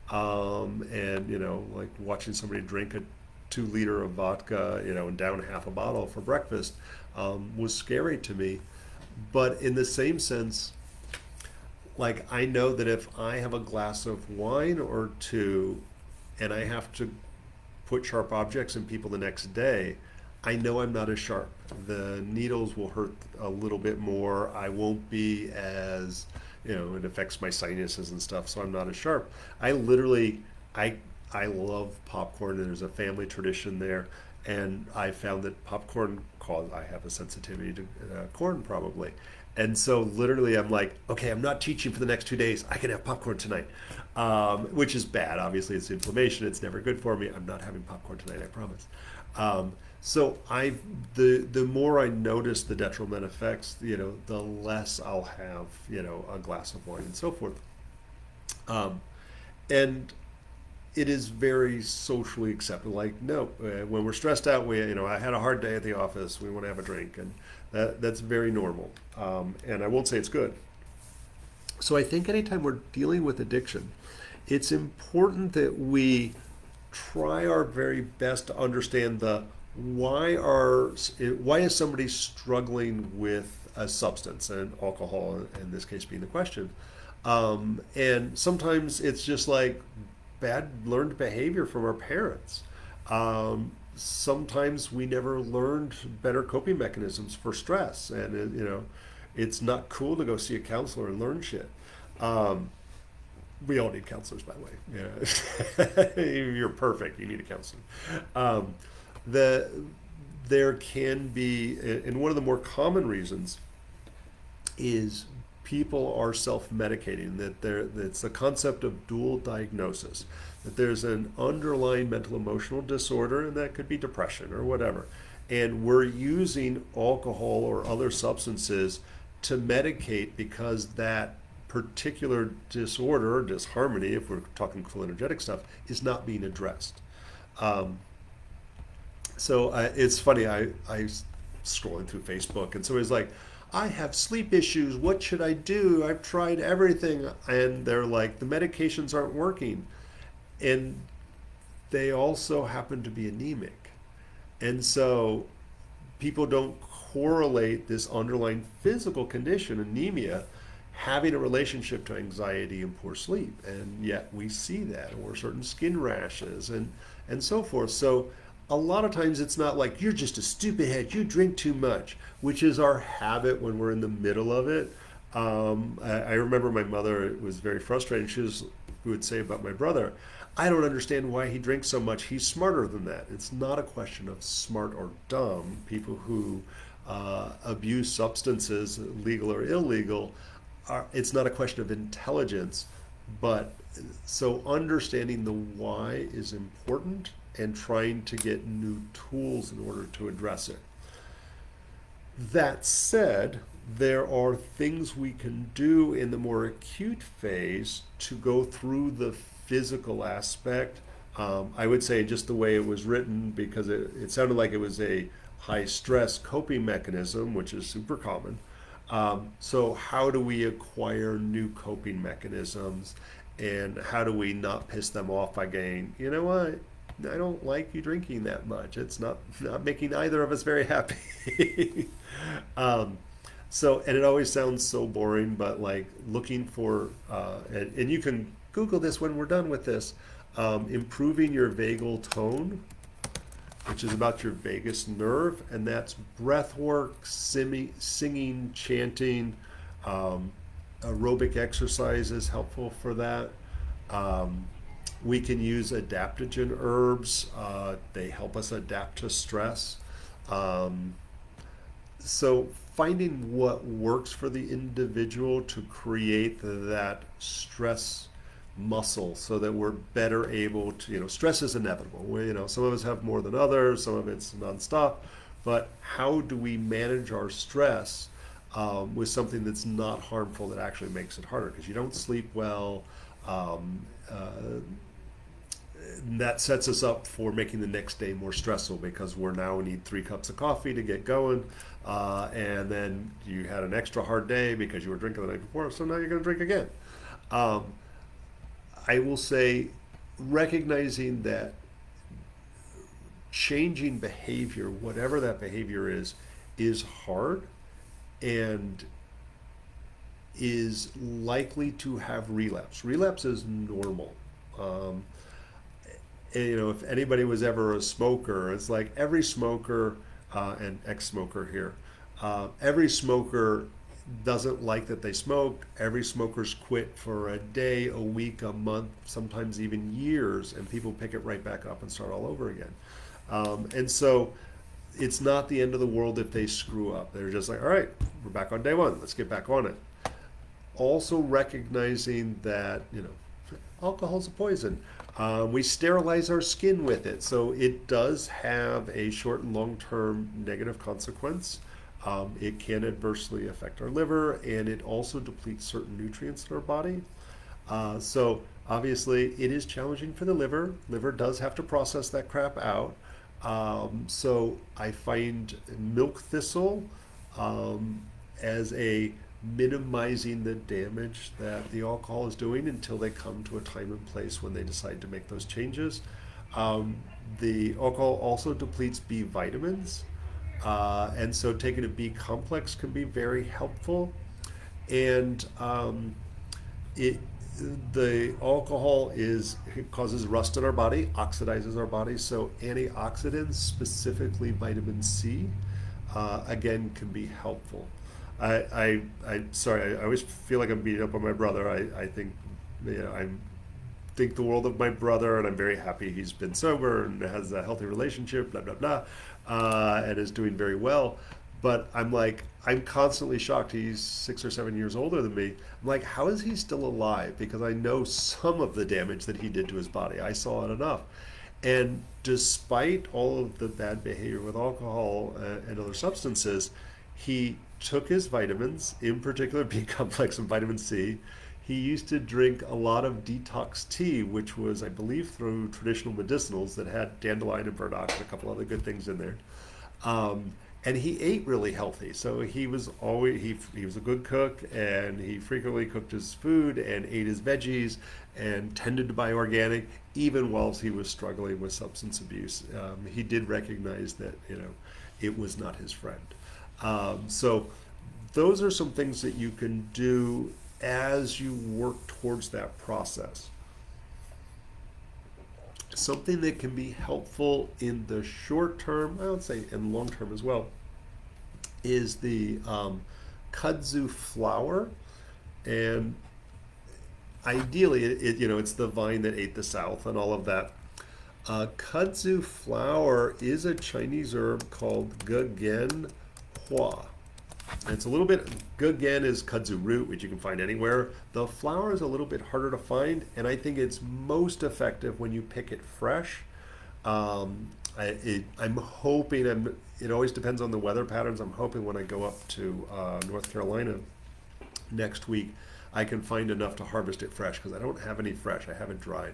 And like watching somebody drink a 2 liter of vodka, and down half a bottle for breakfast, was scary to me. But in the same sense, like, I know that if I have a glass of wine or two and I have to put sharp objects in people the next day, I know I'm not as sharp. The needles will hurt a little bit more. I won't be as, it affects my sinuses and stuff, so I'm not as sharp. I literally, I, I love popcorn, and there's a family tradition there. And I found that popcorn I have a sensitivity to corn probably. And so literally I'm like, okay, I'm not teaching for the next 2 days. I can have popcorn tonight, which is bad. Obviously, it's inflammation. It's never good for me. I'm not having popcorn tonight, I promise. So the more I notice the detrimental effects, the less I'll have, a glass of wine and so forth. Um, and it is very socially accepted. Like, no, when we're stressed out, I had a hard day at the office. We want to have a drink, and that's very normal. And I won't say it's good. So I think anytime we're dealing with addiction, it's important that we try our very best to understand the why is somebody struggling with a substance, and alcohol in this case being the question. And sometimes it's just like bad learned behavior from our parents. Sometimes we never learned better coping mechanisms for stress, and it's not cool to go see a counselor and learn shit. Um, we all need counselors, by the way. Yeah. You're perfect. You need a counselor. Um, the There can be, and one of the more common reasons is people are self-medicating. It's the concept of dual diagnosis. That there's an underlying mental emotional disorder, and that could be depression or whatever. And we're using alcohol or other substances to medicate because that particular disorder or disharmony, if we're talking cholinergic stuff, is not being addressed. Um, So it's funny. I scrolling through Facebook, and somebody's like, "I have sleep issues. What should I do? I've tried everything," and they're like, "The medications aren't working," and they also happen to be anemic, and so people don't correlate this underlying physical condition, anemia, having a relationship to anxiety and poor sleep, and yet we see that, or certain skin rashes and so forth. So a lot of times it's not like you're just a stupid head, you drink too much, which is our habit when we're in the middle of it. I remember my mother was very frustrated. Who would say about my brother, I don't understand why he drinks so much. He's smarter than that. It's not a question of smart or dumb. People who abuse substances, legal or illegal, it's not a question of intelligence. But so understanding the why is important and trying to get new tools in order to address it. That said, there are things we can do in the more acute phase to go through the physical aspect. I would say just the way it was written, because it sounded like it was a high stress coping mechanism, which is super common. So, how do we acquire new coping mechanisms, and how do we not piss them off by going, you know what? I don't like you drinking that much. It's not making either of us very happy. um, and it always sounds so boring, but like looking for, and you can Google this when we're done with this, improving your vagal tone, which is about your vagus nerve, and that's breath work, singing, chanting, aerobic exercise is helpful for that. Um, we can use adaptogen herbs. They help us adapt to stress. Um, so finding what works for the individual to create that stress muscle so that we're better able to, stress is inevitable. Some of us have more than others, some of it's nonstop, but how do we manage our stress with something that's not harmful that actually makes it harder? Because you don't sleep well. Um, uh, that sets us up for making the next day more stressful because we're now need 3 cups of coffee to get going, and then you had an extra hard day because you were drinking the night before, so now you're going to drink again. Um, I will say, recognizing that changing behavior, whatever that behavior is hard and is likely to have relapse. Relapse is normal. Um, if anybody was ever a smoker, it's like every smoker, and ex-smoker here, every smoker doesn't like that they smoke. Every smoker's quit for a day, a week, a month, sometimes even years, and people pick it right back up and start all over again. And so it's not the end of the world if they screw up. They're just like, all right, we're back on day one. Let's get back on it. Also recognizing that, alcohol's a poison. We sterilize our skin with it, so it does have a short and long-term negative consequence. It can adversely affect our liver, and it also depletes certain nutrients in our body. So obviously, it is challenging for the liver. Liver does have to process that crap out. So I find milk thistle as a minimizing the damage that the alcohol is doing until they come to a time and place when they decide to make those changes. The alcohol also depletes B vitamins, and so taking a B complex can be very helpful. And it the alcohol it causes rust in our body, oxidizes our body. So antioxidants, specifically vitamin C, again can be helpful. Sorry, I always feel like I'm beating up on my brother. I think, I think the world of my brother, and I'm very happy he's been sober and has a healthy relationship, blah, blah, blah, and is doing very well. But I'm constantly shocked. He's 6 or 7 years older than me. I'm like, how is he still alive? Because I know some of the damage that he did to his body. I saw it enough. And despite all of the bad behavior with alcohol and other substances, he took his vitamins, in particular B complex and vitamin C. he used to drink a lot of detox tea, which was, I believe, through traditional medicinals that had dandelion and burdock and a couple other good things in there. Um, and he ate really healthy. So he was a good cook, and he frequently cooked his food and ate his veggies and tended to buy organic, even whilst he was struggling with substance abuse. He did recognize that it was not his friend. So those are some things that you can do as you work towards that process. Something that can be helpful in the short term, I would say in long term as well, is the kudzu flower. And ideally, it's the vine that ate the South and all of that. Kudzu flower is a Chinese herb called Gegen Hua. It's a little bit, Gegen is kudzu root, which you can find anywhere. The flower is a little bit harder to find, and I think it's most effective when you pick it fresh. I'm hoping, it always depends on the weather patterns. I'm hoping when I go up to North Carolina next week, I can find enough to harvest it fresh, because I don't have any fresh. I have it dried.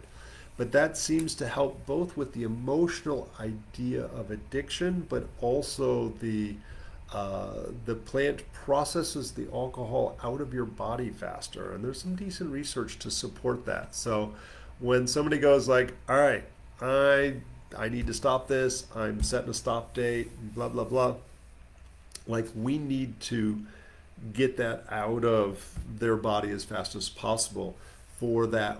But that seems to help both with the emotional idea of addiction, but also the plant processes the alcohol out of your body faster, and there's some decent research to support that. So when somebody goes like, all right, I need to stop this, I'm setting a stop date, blah blah blah, like, we need to get that out of their body as fast as possible. For that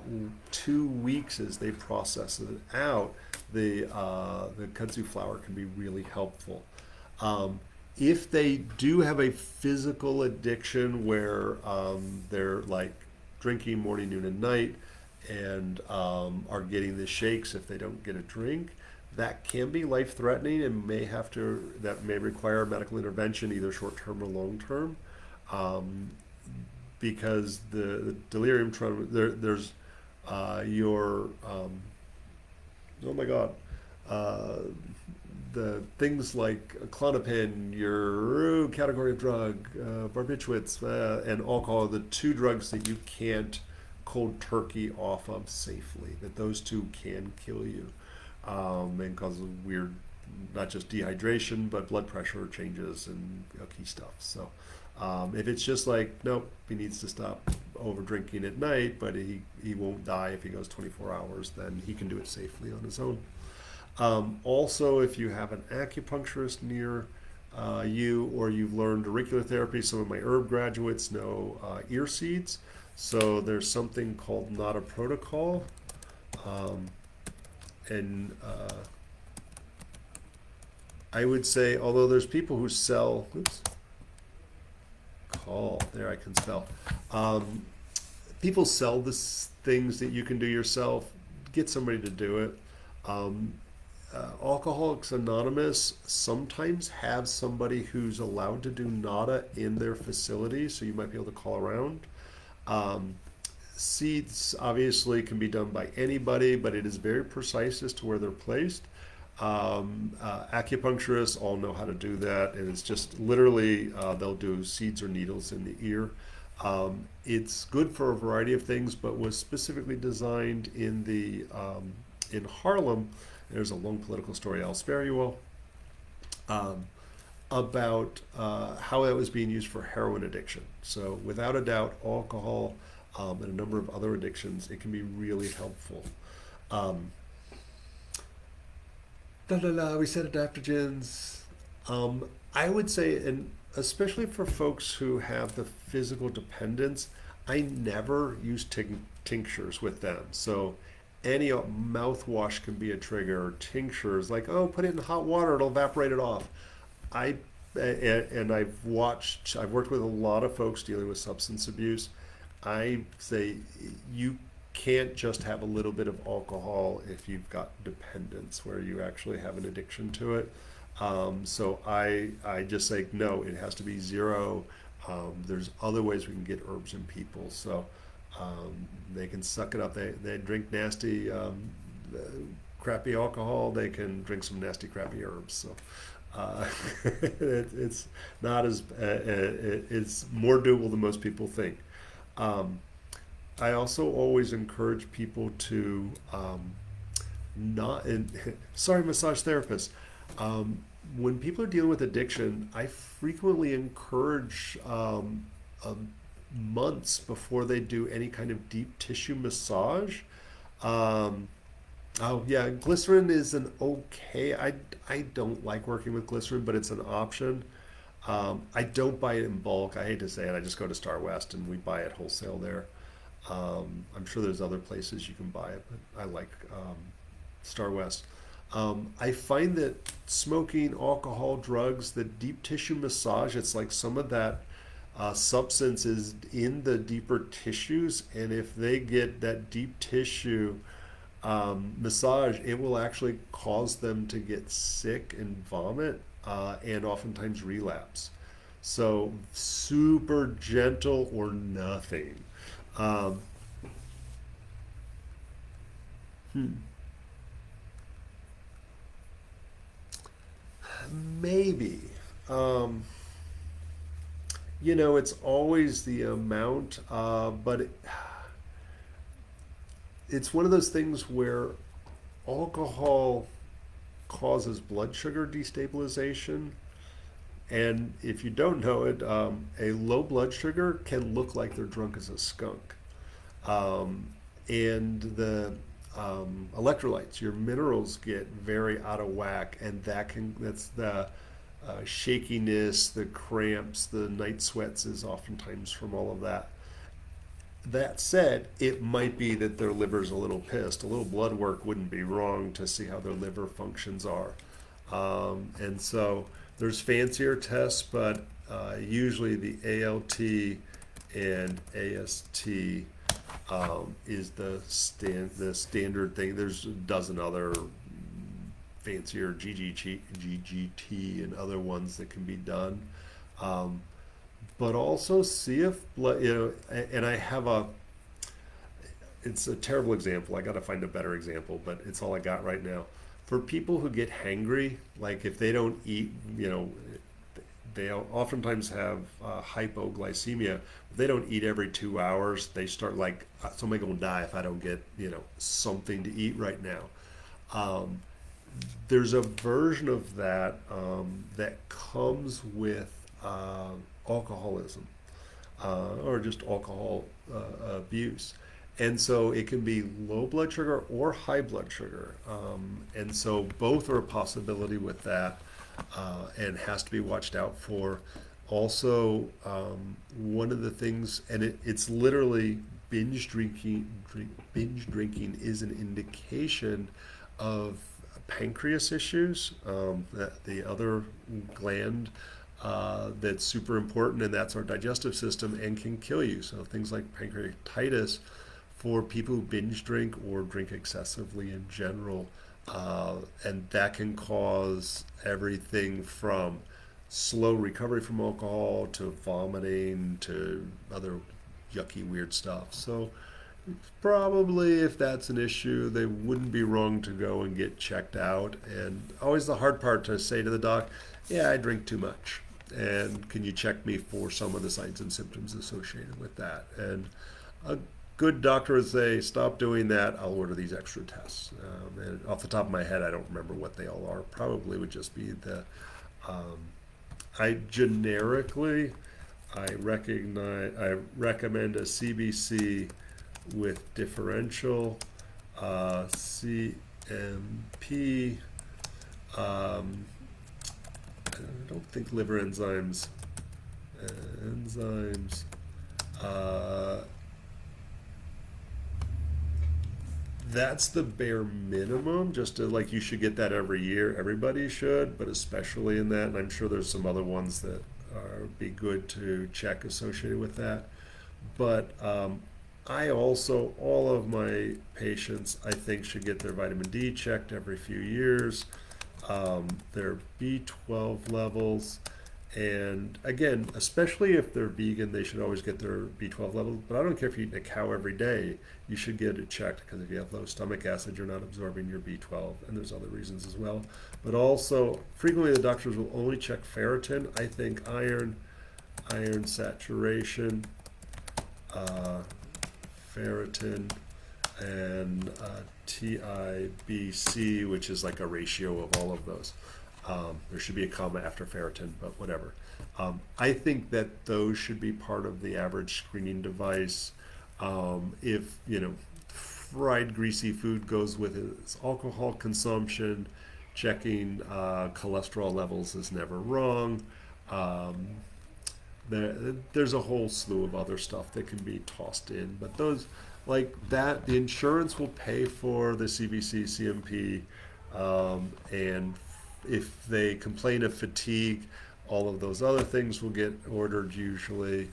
2 weeks as they process it out, the kudzu flower can be really helpful. If they do have a physical addiction where they're like drinking morning, noon, and night, and are getting the shakes if they don't get a drink, that can be life-threatening and that may require medical intervention, either short-term or long-term, because the delirium there's your oh my god, the things like Klonopin, your category of drug, barbiturates, and alcohol, the two drugs that you can't cold turkey off of safely, that those two can kill you, and cause weird, not just dehydration, but blood pressure changes and key stuff. So if it's just like, nope, he needs to stop over drinking at night, but he won't die if he goes 24 hours, then he can do it safely on his own. Also, if you have an acupuncturist near you, or you've learned auricular therapy, some of my herb graduates know ear seeds. So there's something called Nada Protocol. And I would say, although there's people who sell, there I can spell. People sell this things that you can do yourself. Get somebody to do it. Alcoholics Anonymous sometimes have somebody who's allowed to do NADA in their facility, so you might be able to call around. Seeds obviously can be done by anybody, but it is very precise as to where they're placed. Acupuncturists all know how to do that, and it's just literally they'll do seeds or needles in the ear. It's good for a variety of things, but was specifically designed in Harlem. There's a long political story I'll spare you all, about how that was being used for heroin addiction. So without a doubt, alcohol and a number of other addictions, it can be really helpful. We said adaptogens. I would say, and especially for folks who have the physical dependence, I never use tinctures with them. So any mouthwash can be a trigger. Tinctures, like, oh, put it in hot water, it'll evaporate it off. I've worked with a lot of folks dealing with substance abuse. I say you can't just have a little bit of alcohol if you've got dependence, where you actually have an addiction to it. So I just say, no, it has to be zero. There's other ways we can get herbs in people. So they can suck it up. They drink nasty, crappy alcohol. They can drink some nasty, crappy herbs. So it's not as it's more doable than most people think. I also always encourage people to not. And sorry, massage therapists. When people are dealing with addiction, I frequently encourage months before they do any kind of deep tissue massage. Um, oh yeah, glycerin is an okay. I don't like working with glycerin, but it's an option. I don't buy it in bulk. I hate to say it. I just go to Star West and we buy it wholesale there. I'm sure there's other places you can buy it, but I like Star West. I find that smoking, alcohol, drugs, the deep tissue massage, it's like some of that substance is in the deeper tissues, and if they get that deep tissue massage, it will actually cause them to get sick and vomit and oftentimes relapse. So, super gentle or nothing. Um, hmm. Maybe. Um, it's always the amount, but it's one of those things where alcohol causes blood sugar destabilization. And if you don't know it, a low blood sugar can look like they're drunk as a skunk. Um, and the electrolytes, your minerals get very out of whack, and that's the shakiness, the cramps, the night sweats is oftentimes from all of that. That said, it might be that their liver's a little pissed. A little blood work wouldn't be wrong to see how their liver functions are. And so there's fancier tests, but usually the ALT and AST is the standard thing. There's a dozen other fancier GGT and other ones that can be done. Um, but also see if blood, and I have it's a terrible example. I got to find a better example, but it's all I got right now. For people who get hangry, like if they don't eat, they oftentimes have hypoglycemia. If they don't eat every 2 hours, they start like, somebody gonna die if I don't get, something to eat right now. Um, there's a version of that that comes with alcoholism or just alcohol abuse. And so it can be low blood sugar or high blood sugar. And so both are a possibility with that and has to be watched out for. Also, one of the things, and it's literally binge drinking is an indication of pancreas issues, that the other gland that's super important, and that's our digestive system and can kill you. So things like pancreatitis for people who binge drink or drink excessively in general, and that can cause everything from slow recovery from alcohol to vomiting to other yucky weird stuff. So probably if that's an issue, they wouldn't be wrong to go and get checked out. And always the hard part to say to the doc, yeah, I drink too much, and can you check me for some of the signs and symptoms associated with that? And a good doctor would say, stop doing that, I'll order these extra tests. And off the top of my head, I don't remember what they all are. Probably would just be I generically, I recommend a CBC with differential CMP. I don't think liver enzymes. Uh, that's the bare minimum, just to, like, you should get that every year. Everybody should, but especially in that, and I'm sure there's some other ones that be good to check associated with that. But I also, all of my patients, I think, should get their vitamin D checked every few years, their B12 levels. And again, especially if they're vegan, they should always get their B12 levels. But I don't care if you're eating a cow every day, you should get it checked, because if you have low stomach acid, you're not absorbing your B12. And there's other reasons as well. But also, frequently the doctors will only check ferritin. I think iron saturation, ferritin, and TIBC, which is like a ratio of all of those. There should be a comma after ferritin, but whatever. I think that those should be part of the average screening device. If, fried greasy food goes with its alcohol consumption, checking cholesterol levels is never wrong. There's a whole slew of other stuff that can be tossed in, but those like that, the insurance will pay for the CBC, CMP, and if they complain of fatigue, all of those other things will get ordered usually.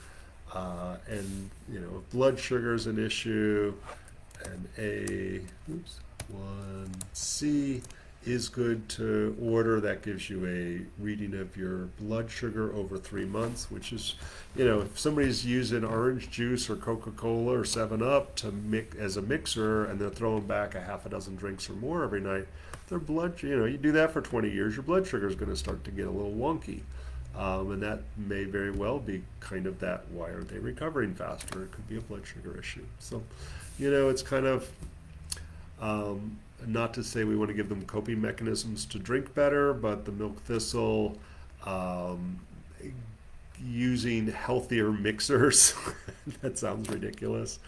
And if blood sugar is an issue, and 1C is good to order. That gives you a reading of your blood sugar over 3 months, which is, if somebody's using orange juice or Coca-Cola or 7-Up to mix as a mixer, and they're throwing back a half a dozen drinks or more every night, their blood, you do that for 20 years, your blood sugar is going to start to get a little wonky. And that may very well be kind of that, why aren't they recovering faster? It could be a blood sugar issue. So, it's kind of, not to say we want to give them coping mechanisms to drink better, but the milk thistle, using healthier mixers, that sounds ridiculous.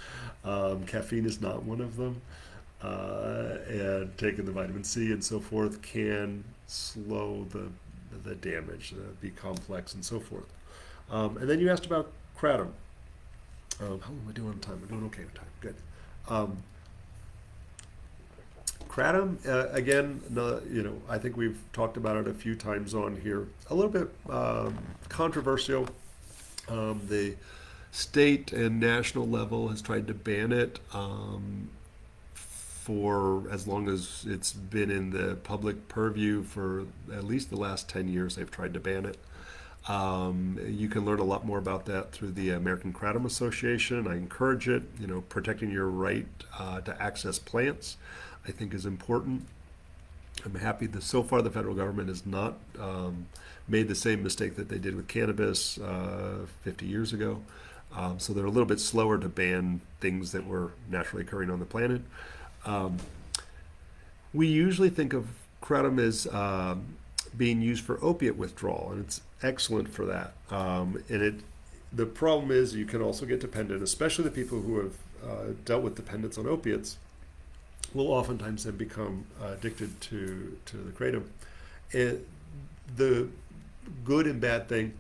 Caffeine is not one of them. And taking the vitamin C and so forth can slow the damage, be complex and so forth. And then you asked about kratom. How am I doing on time? I'm doing okay on time. Good. Kratom, again, I think we've talked about it a few times on here. A little bit controversial. The state and national level has tried to ban it for as long as it's been in the public purview. For at least the last 10 years, they've tried to ban it. You can learn a lot more about that through the American Kratom Association. I encourage it. Protecting your right to access plants, I think, is important. I'm happy that so far the federal government has not made the same mistake that they did with cannabis 50 years ago. So they're a little bit slower to ban things that were naturally occurring on the planet. We usually think of kratom as being used for opiate withdrawal, and it's excellent for that. The problem is you can also get dependent, especially the people who have dealt with dependence on opiates will oftentimes then become addicted to the kratom. And the good and bad thing,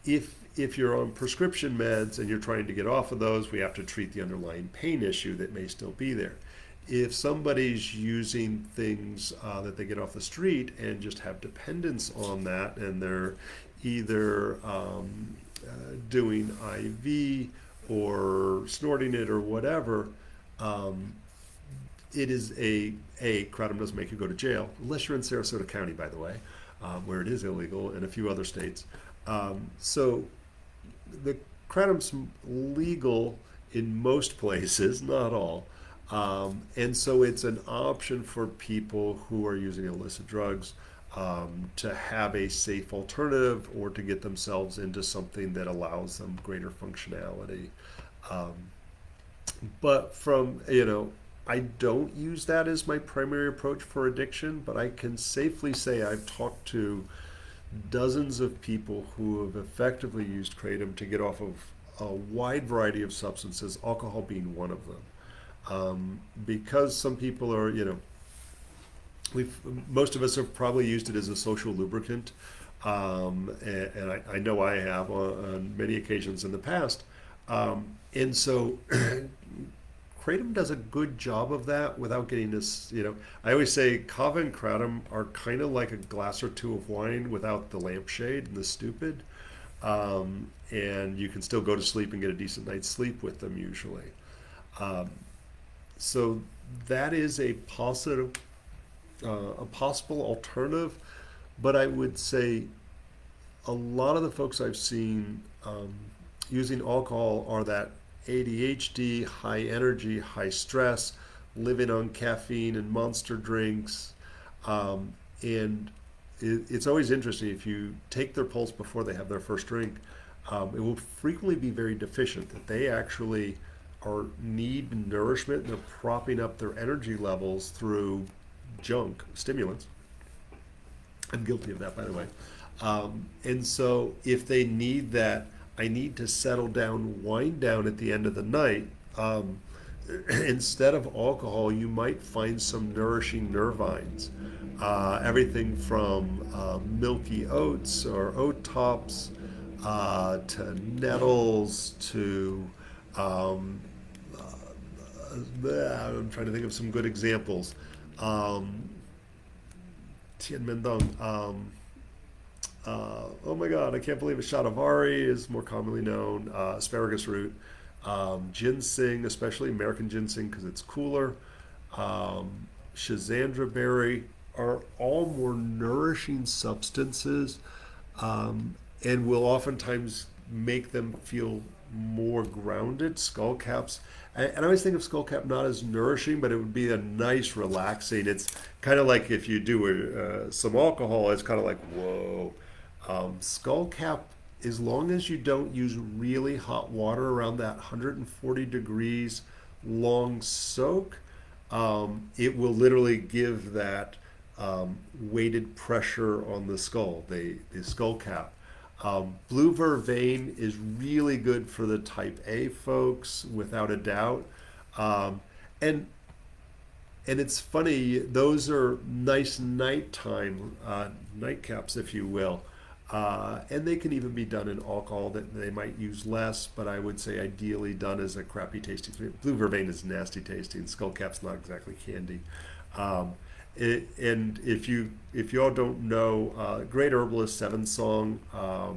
if you're on prescription meds and you're trying to get off of those, we have to treat the underlying pain issue that may still be there. If somebody's using things that they get off the street and just have dependence on that, and they're either doing IV or snorting it or whatever, it is kratom doesn't make you go to jail, unless you're in Sarasota County, by the way, where it is illegal, and a few other states. So the kratom's legal in most places, not all. And so it's an option for people who are using illicit drugs to have a safe alternative, or to get themselves into something that allows them greater functionality. But I don't use that as my primary approach for addiction, but I can safely say I've talked to dozens of people who have effectively used kratom to get off of a wide variety of substances, alcohol being one of them. Because some people are, most of us have probably used it as a social lubricant, and I know I have on many occasions in the past. And so kratom does a good job of that without getting this, I always say kava and kratom are kind of like a glass or two of wine without the lampshade and the stupid. And you can still go to sleep and get a decent night's sleep with them usually. So that is a possible alternative, but I would say a lot of the folks I've seen using alcohol are that ADHD, high energy, high stress, living on caffeine and monster drinks. And it's always interesting, if you take their pulse before they have their first drink, it will frequently be very deficient, that they actually are need nourishment and they're propping up their energy levels through junk stimulants. I'm guilty of that, by the way. And so if they need that, I need to settle down, wind down at the end of the night. Instead of alcohol, you might find some nourishing nervines. Everything from milky oats or oat tops to nettles to I'm trying to think of some good examples. Tianmendong. Oh my God, I can't believe it. Shatavari is more commonly known. Asparagus root. Ginseng, especially American ginseng because it's cooler. Schizandra berry are all more nourishing substances and will oftentimes make them feel more grounded. Skullcaps, and I always think of skullcap not as nourishing, but it would be a nice relaxing. It's kind of like if you do some alcohol, it's kind of like whoa. Skullcap, as long as you don't use really hot water around that 140 degrees long soak, it will literally give that weighted pressure on the skull, the skull cap. Blue vervain is really good for the type A folks, without a doubt. And it's funny, those are nice nighttime nightcaps, if you will. And they can even be done in alcohol that they might use less, but I would say ideally done as a crappy tasting. Blue vervain is nasty tasting. Skullcap's not exactly candy. And if you all don't know, great herbalist Seven Song,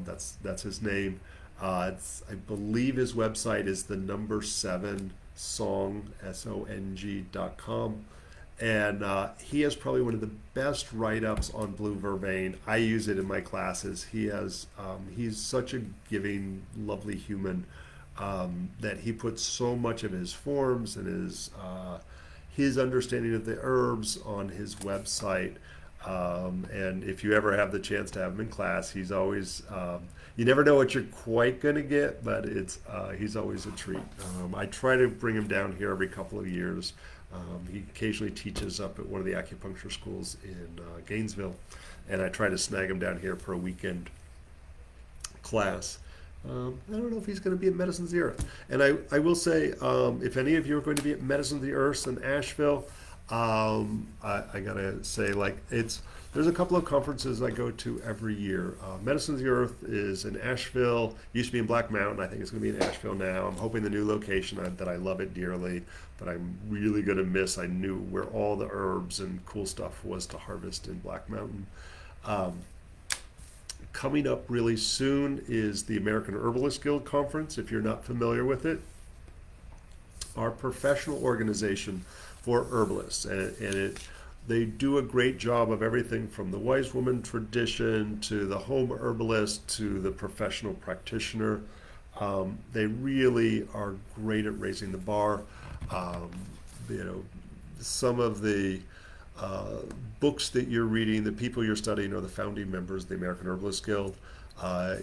that's his name. I believe his website is the number 7 song SONG.com. And he has probably one of the best write-ups on blue vervain. I use it in my classes. He's such a giving, lovely human that he puts so much of his forms and his understanding of the herbs on his website. And if you ever have the chance to have him in class, he's always, you never know what you're quite going to get, but he's always a treat. I try to bring him down here every couple of years. He occasionally teaches up at one of the acupuncture schools in Gainesville, and I try to snag him down here for a weekend class. I don't know if he's going to be at Medicine of the Earth. And I will say, if any of you are going to be at Medicine of the Earth in Asheville, I got to say, there's a couple of conferences I go to every year. Medicine of the Earth is in Asheville. Used to be in Black Mountain. I think it's going to be in Asheville now. I'm hoping the new location, that I love it dearly, but I'm really going to miss. I knew where all the herbs and cool stuff was to harvest in Black Mountain. Coming up really soon is the American Herbalist Guild Conference, if you're not familiar with it. Our professional organization for herbalists, they do a great job of everything from the wise woman tradition to the home herbalist to the professional practitioner. They really are great at raising the bar. Some of the books that you're reading, the people you're studying are the founding members of the American Herbalist Guild.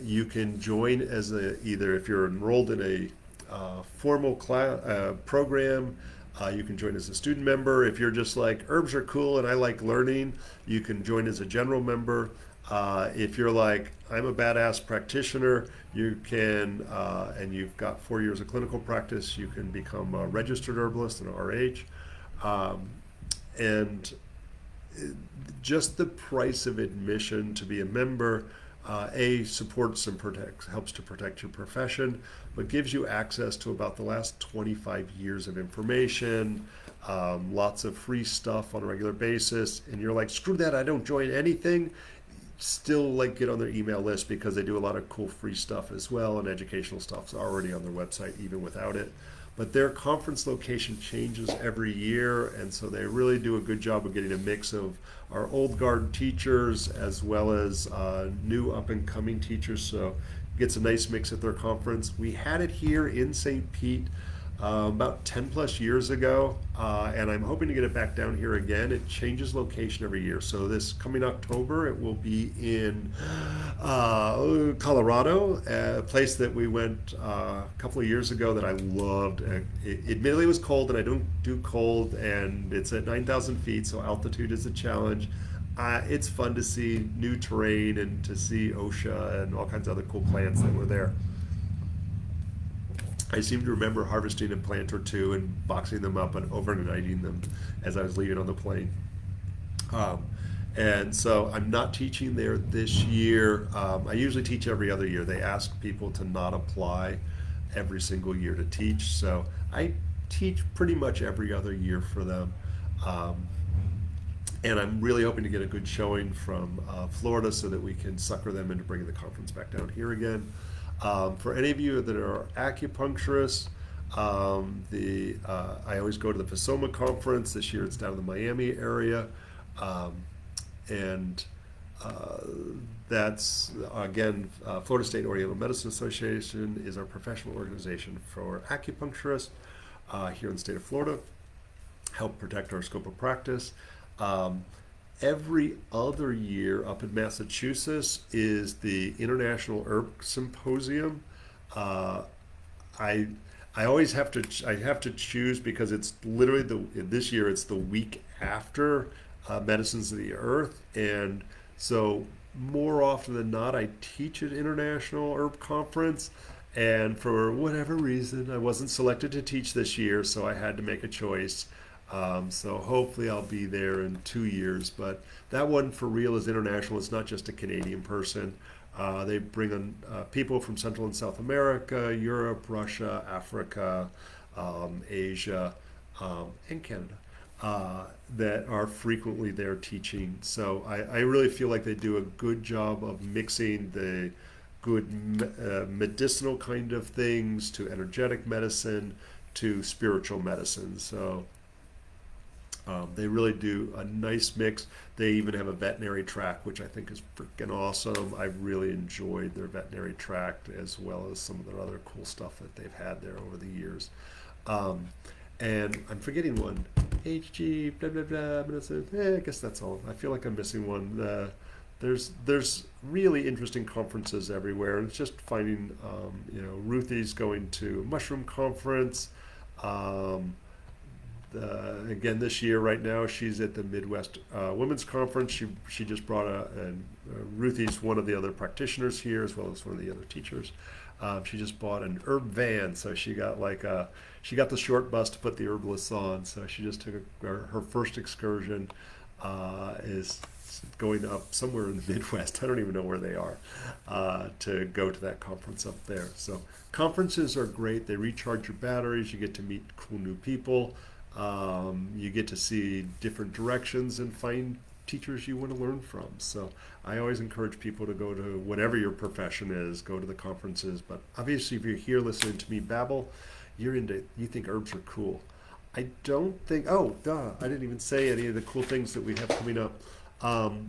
You can join as either if you're enrolled in a formal program, you can join as a student member. If you're just like, herbs are cool and I like learning, you can join as a general member. If you're like, I'm a badass practitioner, you can, and you've got 4 years of clinical practice, you can become a registered herbalist, an RH. And just the price of admission to be a member, supports and helps to protect your profession, but gives you access to about the last 25 years of information, lots of free stuff on a regular basis. And you're like, screw that, I don't join anything. Still get on their email list because they do a lot of cool free stuff as well, and educational stuff's already on their website even without it. But their conference location changes every year, and so they really do a good job of getting a mix of our old guard teachers as well as new up-and-coming teachers. So it gets a nice mix at their conference. We had it here in St. Pete about 10 plus years ago, and I'm hoping to get it back down here again. It changes location every year. So this coming October, it will be in Colorado, a place that we went a couple of years ago that I loved. It admittedly was cold, and I don't do cold, and it's at 9,000 feet, so altitude is a challenge. It's fun to see new terrain and to see OSHA and all kinds of other cool plants that were there. I seem to remember harvesting a plant or two and boxing them up and overnighting them as I was leaving on the plane. Um, and so I'm not teaching there this year. I usually teach every other year. They ask people to not apply every single year to teach. So I teach pretty much every other year for them. Um, and I'm really hoping to get a good showing from Florida so that we can sucker them into bringing the conference back down here again. For any of you that are acupuncturists, I always go to the FASOMA conference. This year it's down in the Miami area. Um, and that's, again, Florida State Oriental Medicine Association is our professional organization for acupuncturists here in the state of Florida, help protect our scope of practice. Every other year up in Massachusetts is the International Herb Symposium. Uh, I I always have to choose because it's literally this year it's the week after Medicines of the Earth, and so more often than not I teach at International Herb Conference, and for whatever reason I wasn't selected to teach this year, so I had to make a choice. So hopefully I'll be there in 2 years. But that one for real is international. It's not just a Canadian person. They bring in people from Central and South America, Europe, Russia, Africa, Asia, and Canada that are frequently there teaching. So I really feel like they do a good job of mixing the good medicinal kind of things to energetic medicine to spiritual medicine. So they really do a nice mix. They even have a veterinary track, which I think is freaking awesome. I really enjoyed their veterinary track as well as some of their other cool stuff that they've had there over the years. And I'm forgetting one. HG, blah, blah, blah. I guess that's all. I feel like I'm missing one. There's really interesting conferences everywhere. And it's just finding, Ruthie's going to a mushroom conference. Again this year, right now, she's at the Midwest Women's Conference. She just brought Ruthie's one of the other practitioners here, as well as one of the other teachers. She just bought an herb van, so she got the short bus to put the herbalists on. So she just took her first excursion. Is going up somewhere in the Midwest. I don't even know where they are to go to that conference up there. So conferences are great. They recharge your batteries. You get to meet cool new people. You get to see different directions and find teachers you want to learn from. So I always encourage people to go to whatever your profession is, go to the conferences. But obviously, if you're here listening to me babble, you think herbs are cool. I don't think, I didn't even say any of the cool things that we have coming up.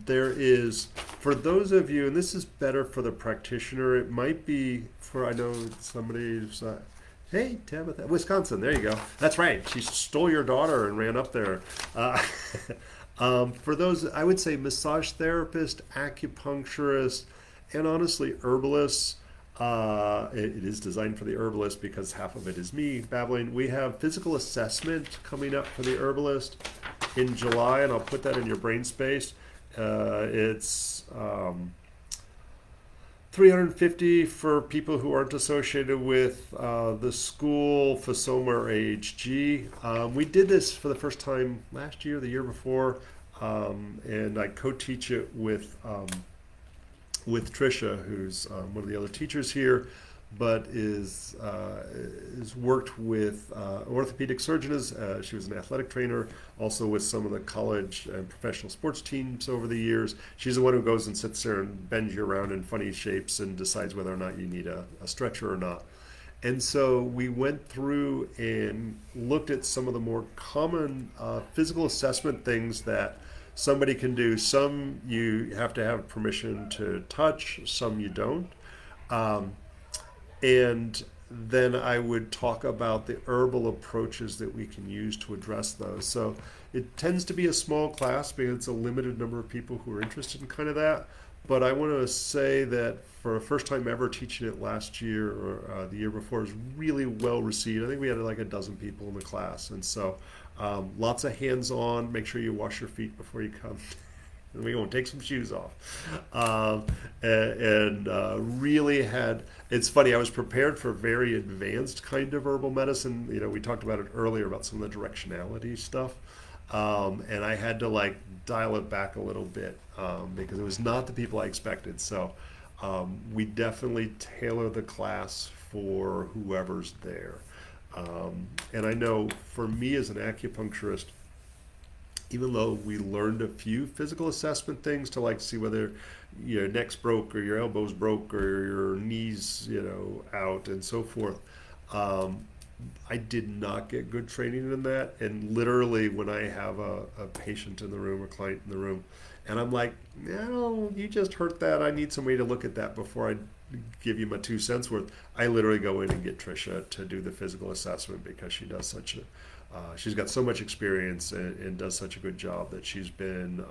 There is, for those of you, and this is better for the practitioner, it might be I know somebody's, hey, Tabitha, Wisconsin, there you go. That's right, she stole your daughter and ran up there. For those, I would say massage therapist, acupuncturist, and honestly, herbalists. It is designed for the herbalist because half of it is me babbling. We have physical assessment coming up for the herbalist in July, and I'll put that in your brain space. It's $350 for people who aren't associated with the school, FASOMA or AHG. We did this for the first time last year, the year before, and I co-teach it with Tricia, who's one of the other teachers here, but is worked with orthopedic surgeons. She was an athletic trainer, also with some of the college and professional sports teams over the years. She's the one who goes and sits there and bends you around in funny shapes and decides whether or not you need a stretcher or not. And so we went through and looked at some of the more common physical assessment things that somebody can do. Some you have to have permission to touch, some you don't. And then I would talk about the herbal approaches that we can use to address those. So it tends to be a small class because it's a limited number of people who are interested in kind of that. But I want to say that for a first time ever teaching it last year or the year before is really well received. I think we had like a dozen people in the class. And so lots of hands on. Make sure you wash your feet before you come. And we won't take some shoes off. Really had, it's funny, I was prepared for very advanced kind of herbal medicine. You know, we talked about it earlier about some of the directionality stuff. And I had to like dial it back a little bit because it was not the people I expected. So we definitely tailor the class for whoever's there. And I know for me as an acupuncturist, even though we learned a few physical assessment things to like see whether your neck's broke or your elbow's broke or your knees, you know, out and so forth. I did not get good training in that. And literally when I have a patient in the room, a client in the room, and I'm like, no, you just hurt that. I need somebody to look at that before I give you my 2 cents worth. I literally go in and get Trisha to do the physical assessment because she does such a she's got so much experience and does such a good job that she's been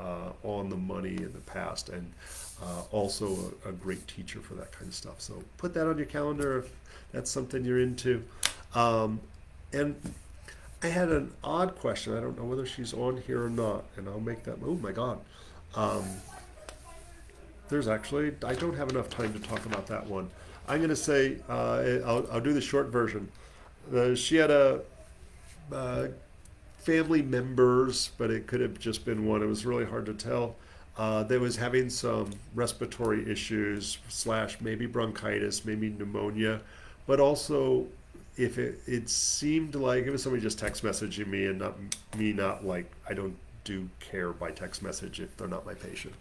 on the money in the past and also a great teacher for that kind of stuff. So put that on your calendar if that's something you're into. And I had an odd question. I don't know whether she's on here or not, and I'll make that. Oh my God. There's actually, I don't have enough time to talk about that one. I'm going to say, I'll do the short version. She had a family members, but it could have just been one. It was really hard to tell. That was having some respiratory issues / maybe bronchitis, maybe pneumonia, but also if it seemed like it was somebody just text messaging me and not like, I don't do care by text message if they're not my patient.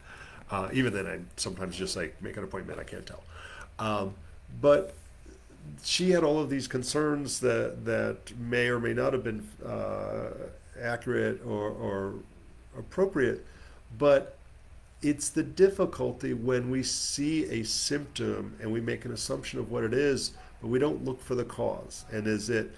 Even then I sometimes just like make an appointment, I can't tell. But she had all of these concerns that may or may not have been accurate or appropriate, but it's the difficulty when we see a symptom and we make an assumption of what it is, but we don't look for the cause. And is it,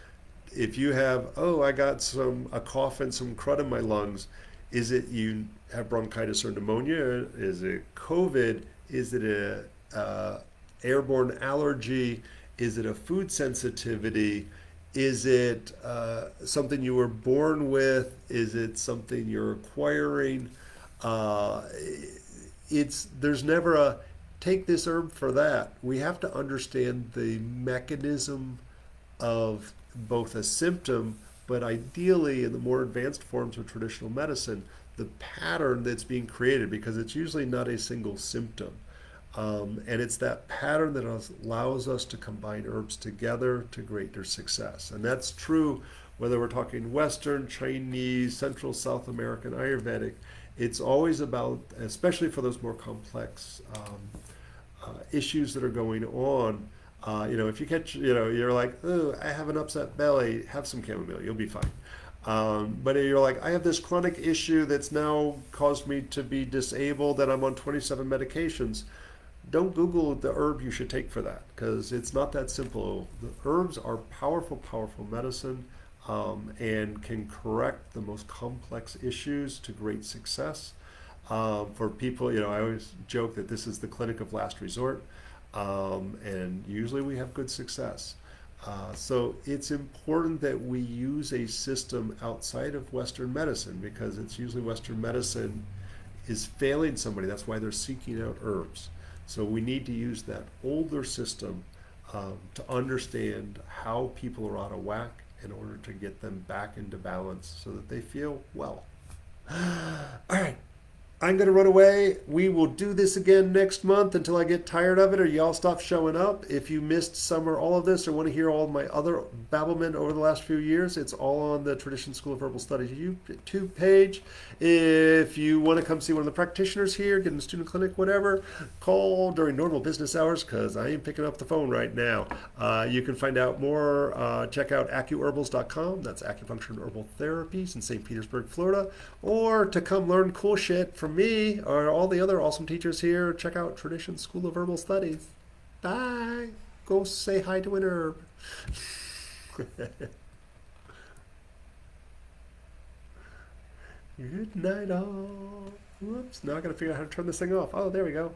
if you have, oh, I got a cough and some crud in my lungs, is it you have bronchitis or pneumonia? Is it COVID? Is it a airborne allergy? Is it a food sensitivity? Is it something you were born with? Is it something you're acquiring? There's never a take this herb for that. We have to understand the mechanism of both a symptom, but ideally in the more advanced forms of traditional medicine, the pattern that's being created, because it's usually not a single symptom. And it's that pattern that allows us to combine herbs together to greater success. And that's true whether we're talking Western, Chinese, Central, South American, Ayurvedic. It's always about, especially for those more complex issues that are going on, if you catch, you're like, oh, I have an upset belly, have some chamomile, you'll be fine. But you're like, I have this chronic issue that's now caused me to be disabled and I'm on 27 medications. Don't Google the herb you should take for that, because it's not that simple. The herbs are powerful, powerful medicine and can correct the most complex issues to great success. For people, I always joke that this is the clinic of last resort, and usually we have good success. So it's important that we use a system outside of Western medicine, because it's usually Western medicine is failing somebody. That's why they're seeking out herbs. So we need to use that older system to understand how people are out of whack in order to get them back into balance so that they feel well. All right. I'm going to run away. We will do this again next month until I get tired of it or y'all stop showing up. If you missed some or all of this or want to hear all of my other babblement over the last few years, it's all on the Tradition School of Herbal Studies YouTube page. If you want to come see one of the practitioners here, get in the student clinic, whatever, call during normal business hours because I ain't picking up the phone right now. You can find out more. Check out acuherbals.com. That's Acupuncture and Herbal Therapies in St. Petersburg, Florida. Or to come learn cool shit from me or all the other awesome teachers here, check out Tradition School of Herbal Studies. Bye. go say hi to an herb. Good night, all. Whoops. Now I got to figure out how to turn this thing off. Oh, there we go.